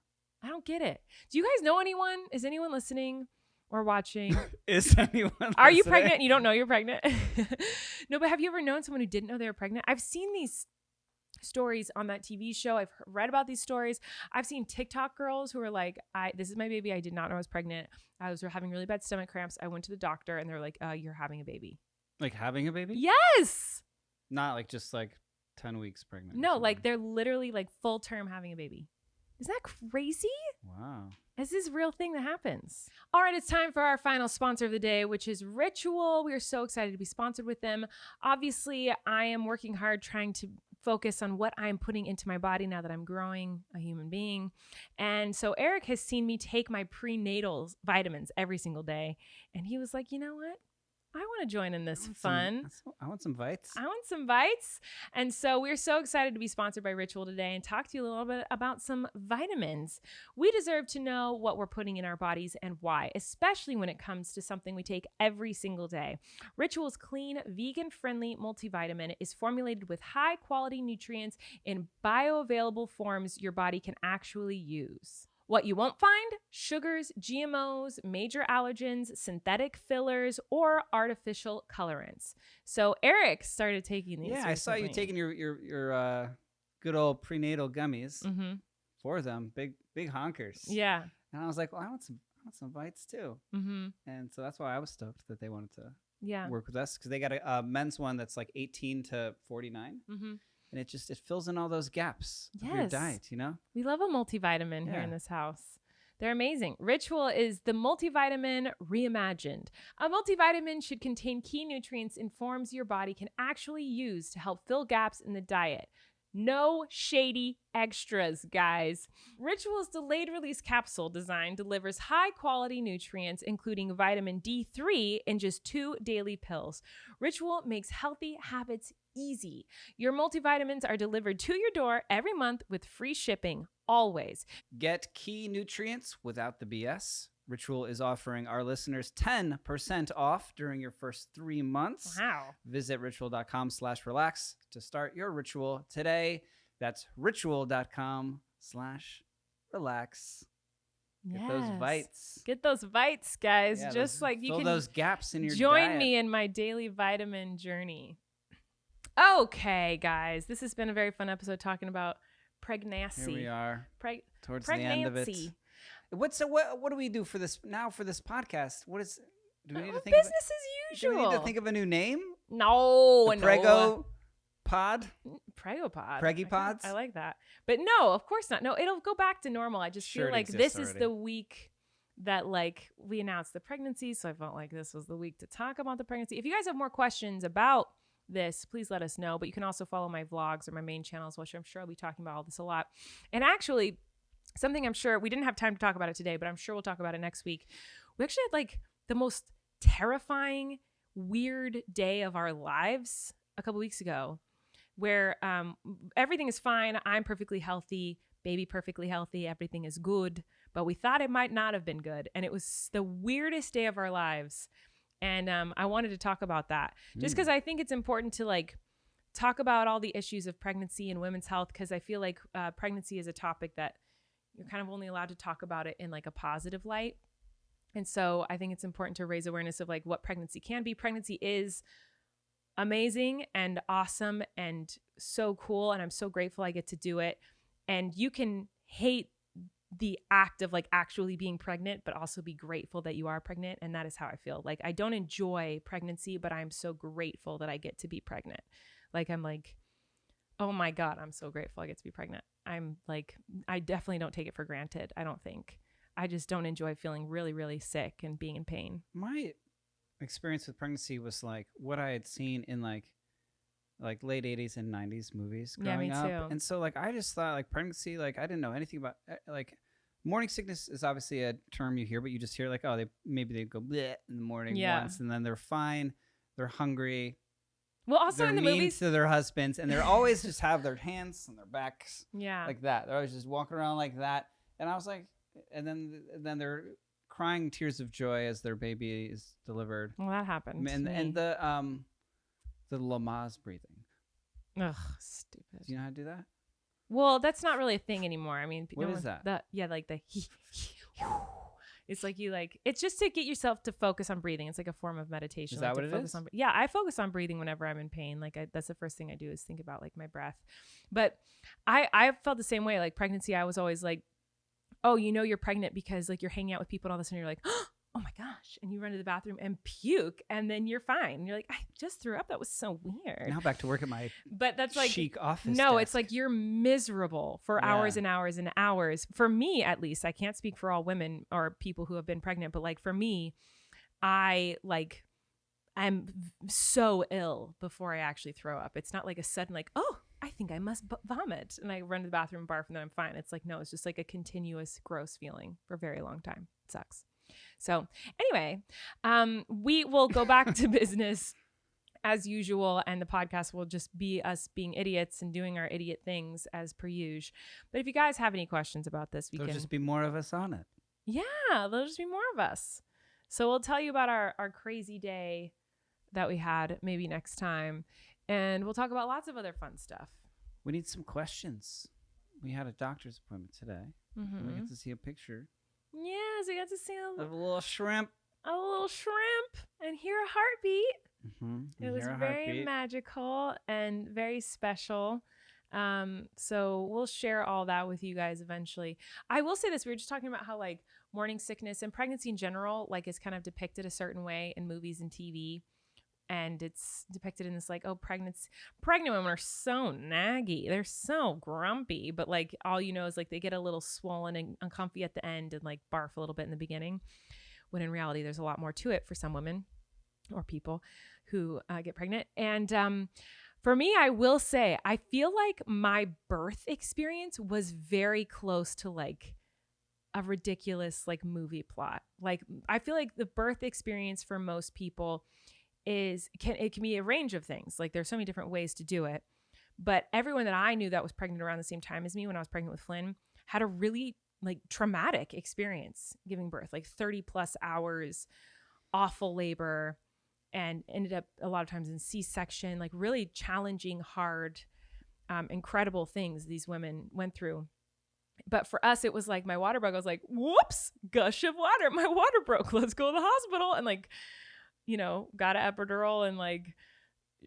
I don't get it. Do you guys know anyone? Is anyone listening or watching? Is anyone listening? Are you pregnant and you don't know you're pregnant? No, but have you ever known someone who didn't know they were pregnant? I've seen these stories on that TV show. I've read about these stories. I've seen TikTok girls who are like, this is my baby. I did not know I was pregnant. I was having really bad stomach cramps. I went to the doctor and they're like, you're having a baby. Like having a baby? Yes. Not like just like 10 weeks pregnant. No, like they're literally like full term having a baby. Isn't that crazy? Wow. This is a real thing that happens. All right, it's time for our final sponsor of the day, which is Ritual. We are so excited to be sponsored with them. Obviously, I am working hard trying to focus on what I'm putting into my body now that I'm growing a human being. And so Erik has seen me take my prenatal vitamins every single day. And he was like, you know what? I want to join in this fun. I want some bites. I want some bites. And so we're so excited to be sponsored by Ritual today and talk to you a little bit about some vitamins. We deserve to know what we're putting in our bodies and why, especially when it comes to something we take every single day. Ritual's clean, vegan-friendly multivitamin is formulated with high-quality nutrients in bioavailable forms your body can actually use. What you won't find? Sugars, GMOs, major allergens, synthetic fillers, or artificial colorants. So Erik started taking these. Yeah, recently. I saw you taking your good old prenatal gummies. Mm-hmm. 4 of them, big honkers. Yeah. And I was like, well, I want some bites too. Mm-hmm. And so that's why I was stoked that they wanted to work with us, because they got a men's one that's like 18 to 49. Mm-hmm. And it fills in all those gaps of your diet, you know? We love a multivitamin here in this house. They're amazing. Ritual is the multivitamin reimagined. A multivitamin should contain key nutrients in forms your body can actually use to help fill gaps in the diet. No shady extras, guys. Ritual's delayed release capsule design delivers high quality nutrients, including vitamin D3 in just 2 daily pills. Ritual makes healthy habits easy. Your multivitamins are delivered to your door every month with free shipping, always. Get key nutrients without the BS. Ritual is offering our listeners 10% off during your first 3 months. Wow. Visit ritual.com/relax to start your ritual today. That's ritual.com/relax. Get those bites. Get those bites, guys. Yeah, just like you can fill those gaps in your join diet. me in my daily vitamin journey. Okay, guys. This has been a very fun episode talking about pregnancy. Here we are. Towards pregnancy. the end of it. What do we do for this podcast? Do we need to think business as usual. Do we need to think of a new name? No, Prego Pod? Prego Pod. Preggy Pods? I like that. But no, of course not. No, it'll go back to normal. I just feel like this is the week that like we announced the pregnancy, so I felt like this was the week to talk about the pregnancy. If you guys have more questions about this, please let us know. But you can also follow my vlogs or my main channels, which I'm sure I'll be talking about all this a lot. And actually, something I'm sure we didn't have time to talk about it today, but I'm sure we'll talk about it next week. We actually had like the most terrifying, weird day of our lives a couple weeks ago. where everything is fine. I'm perfectly healthy, baby perfectly healthy. Everything is good, but we thought it might not have been good. And it was the weirdest day of our lives. And I wanted to talk about that just because I think it's important to like talk about all the issues of pregnancy and women's health, because I feel like pregnancy is a topic that you're kind of only allowed to talk about it in like a positive light. And so I think it's important to raise awareness of like what pregnancy can be. Pregnancy is amazing and awesome and so cool. And I'm so grateful I get to do it. And you can hate the act of like actually being pregnant, but also be grateful that you are pregnant. And that is how I feel. Like I don't enjoy pregnancy, but I'm so grateful that I get to be pregnant. Like, I'm like, oh my God, I'm so grateful I get to be pregnant. I'm like, I definitely don't take it for granted. I don't think. I just don't enjoy feeling really, really sick and being in pain. My experience with pregnancy was like what I had seen in like late 80s and 90s movies growing up. too. And so like I just thought like pregnancy, like I didn't know anything about like morning sickness is obviously a term you hear, but you just hear like, oh, they go bleh in the morning once and then they're fine, they're hungry. Well, also they're in the mean movies to their husbands, and they're always just have their hands on their backs like that. They're always just walking around like that. And I was like, and then they're crying tears of joy as their baby is delivered. Well, that happened. And the Lamaze breathing. Ugh, stupid. Do you know how to do that? Well, that's not really a thing anymore. I mean, what is that? Like the it's like you like, it's just to get yourself to focus on breathing. It's like a form of meditation. Is that like what it is? Yeah, I focus on breathing whenever I'm in pain. Like that's the first thing I do is think about like my breath. But I felt the same way. Like pregnancy, I was always like, oh, you know you're pregnant because like you're hanging out with people and all of a sudden you're like, oh my gosh. And you run to the bathroom and puke and then you're fine. And you're like, I just threw up. That was so weird. Now back to work at my but that's like chic office No, desk. it's like you're miserable for hours and hours and hours. For me, at least, I can't speak for all women or people who have been pregnant, but like for me, I'm so ill before I actually throw up. It's not like a sudden like, oh, I think I must vomit. And I run to the bathroom and barf and then I'm fine. It's like, no, it's just like a continuous gross feeling for a very long time. It sucks. So anyway, we will go back to business as usual. And the podcast will just be us being idiots and doing our idiot things as per usual. But if you guys have any questions about this, There'll just be more of us on it. Yeah, there'll just be more of us. So we'll tell you about our crazy day that we had maybe next time. And we'll talk about lots of other fun stuff. We need some questions. We had a doctor's appointment today. And we get to see a picture. Yes, we got to see of a little shrimp. And hear a heartbeat. It was very magical and very special. So we'll share all that with you guys eventually. I will say this. We were just talking about how like morning sickness and pregnancy in general, like is kind of depicted a certain way in movies and TV. And it's depicted in this like, oh, pregnant women are so naggy. They're so grumpy. But like all you know is like they get a little swollen and uncomfy at the end and like barf a little bit in the beginning. When in reality, there's a lot more to it for some women or people who get pregnant. And for me, I will say, I feel like my birth experience was very close to like a ridiculous like movie plot. Like I feel like the birth experience for most people it can be a range of things. Like there's so many different ways to do it. But everyone that I knew that was pregnant around the same time as me when I was pregnant with Flynn had a really like traumatic experience giving birth, like 30 plus hours, awful labor, and ended up a lot of times in C-section, like really challenging, hard, incredible things these women went through. But for us, it was like my water broke. I was like, whoops, gush of water. My water broke. Let's go to the hospital. And like, you know, got an epidural and like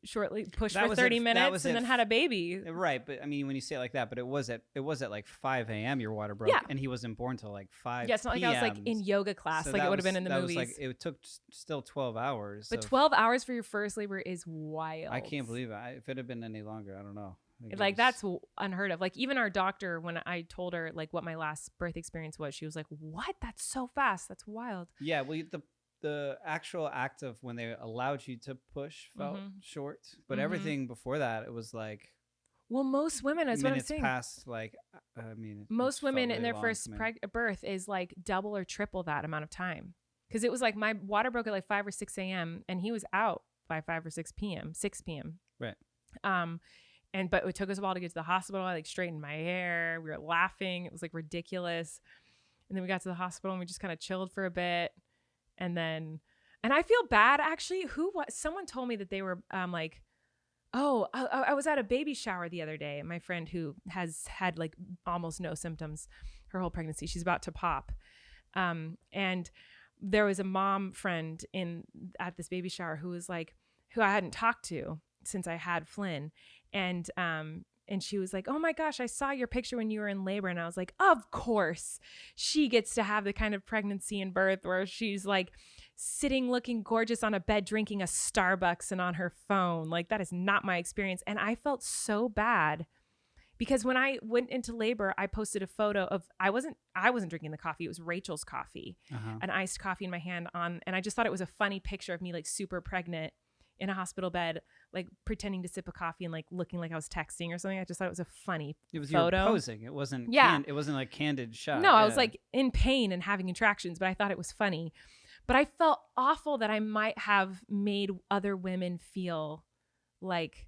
shortly pushed for 30 minutes and then had a baby. Right. But I mean, when you say it like that, but it was at like 5 a.m. your water broke and he wasn't born till like 5 Yeah, it's not like I was like in yoga class so like it would have been in the movies. Was like, it took still 12 hours. But 12 hours for your first labor is wild. I can't believe it. If it had been any longer, I don't know. Like that's unheard of. Like even our doctor, when I told her like what my last birth experience was, she was like, what? That's so fast. That's wild. Yeah. Well, the actual act of when they allowed you to push felt short, but everything before that, it was like, well, most women, that's what I'm saying. Past, like, I mean, most women in their first birth is like double or triple that amount of time. Cause it was like my water broke at like 5 or 6 a.m. and he was out by 5 or 6 p.m. Right. But it took us a while to get to the hospital. I like straightened my hair. We were laughing. It was like ridiculous. And then we got to the hospital and we just kind of chilled for a bit. And I feel bad actually. Someone told me that they were like, oh, I was at a baby shower the other day. My friend who has had like almost no symptoms her whole pregnancy. She's about to pop. And there was a mom friend at this baby shower who I hadn't talked to since I had Flynn. And she was like, oh my gosh, I saw your picture when you were in labor. And I was like, of course she gets to have the kind of pregnancy and birth where she's like sitting looking gorgeous on a bed, drinking a Starbucks and on her phone. Like that is not my experience. And I felt so bad because when I went into labor, I posted a photo of, I wasn't drinking the coffee. It was Rachel's coffee, an iced coffee in my hand and I just thought it was a funny picture of me like super pregnant in a hospital bed, like pretending to sip a coffee and like looking like I was texting or something. I just thought it was a funny photo. You were posing. It wasn't, it wasn't like candid shot. No, I was like in pain and having contractions, but I thought it was funny. But I felt awful that I might have made other women feel like,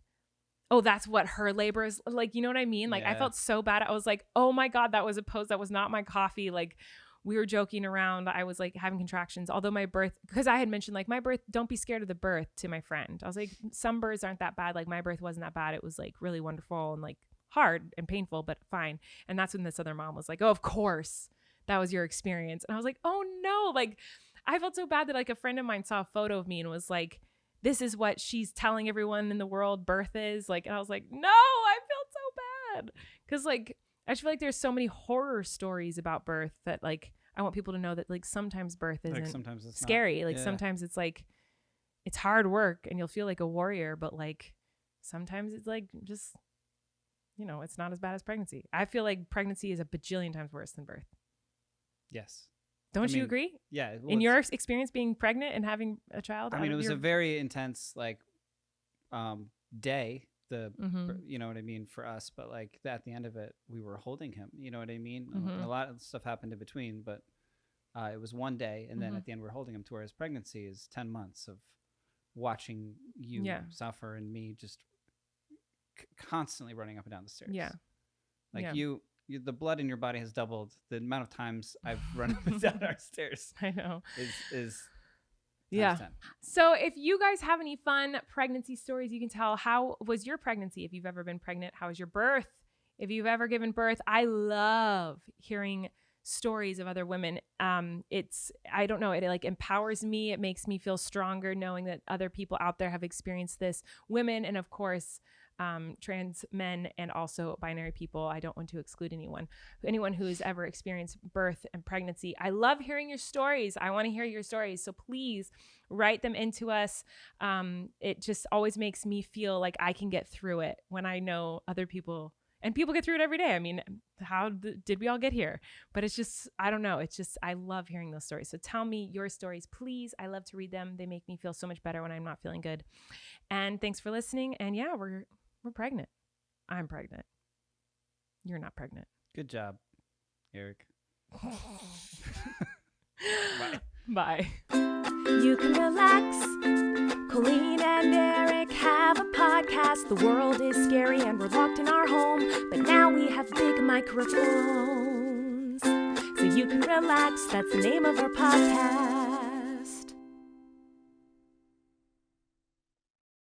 oh, that's what her labor is like. You know what I mean? Like I felt so bad. I was like, oh my God, that was a pose. That was not my coffee. Like we were joking around. I was like having contractions, although my birth, because I had mentioned like my birth, don't be scared of the birth to my friend. I was like, some births aren't that bad. Like my birth wasn't that bad. It was like really wonderful and like hard and painful, but fine. And that's when this other mom was like, oh, of course that was your experience. And I was like, oh no, like I felt so bad that like a friend of mine saw a photo of me and was like, this is what she's telling everyone in the world birth is like. And I was like, no, I felt so bad. Cause like, I just feel like there's so many horror stories about birth that like, I want people to know that like sometimes birth isn't sometimes it's scary. Not, like sometimes it's like, it's hard work and you'll feel like a warrior, but like sometimes it's like, just, you know, it's not as bad as pregnancy. I feel like pregnancy is a bajillion times worse than birth. Yes. Don't you agree? Yeah. Well, in your experience being pregnant and having a child? I mean, it was a very intense like day, you know what I mean, for us. But like at the end of it, we were holding him, you know what I mean? A lot of stuff happened in between, but it was one day. And then at the end, we're holding him to where his pregnancy is 10 months of watching you suffer and me just constantly running up and down the stairs. Yeah. Like the blood in your body has doubled. The amount of times I've run up and down our stairs. I know. Is yeah. 10. So if you guys have any fun pregnancy stories, you can tell. How was your pregnancy? If you've ever been pregnant, how was your birth? If you've ever given birth, I love hearing stories of other women. I don't know, it like empowers me. It makes me feel stronger knowing that other people out there have experienced this. Women and of course, trans men and also binary people. I don't want to exclude anyone who's ever experienced birth and pregnancy. I love hearing your stories. I want to hear your stories. So please write them into us. It just always makes me feel like I can get through it when I know other people, and people get through it every day. I mean, how did we all get here? But it's just, I don't know. It's just, I love hearing those stories. So tell me your stories, please. I love to read them. They make me feel so much better when I'm not feeling good. And thanks for listening. And yeah, we're pregnant. I'm pregnant. You're not pregnant. Good job, Erik. Bye. Bye. You can relax. Colleen and Erik have a podcast. The world is scary and we're locked in our home, but now we have big microphones. So you can relax. That's the name of our podcast.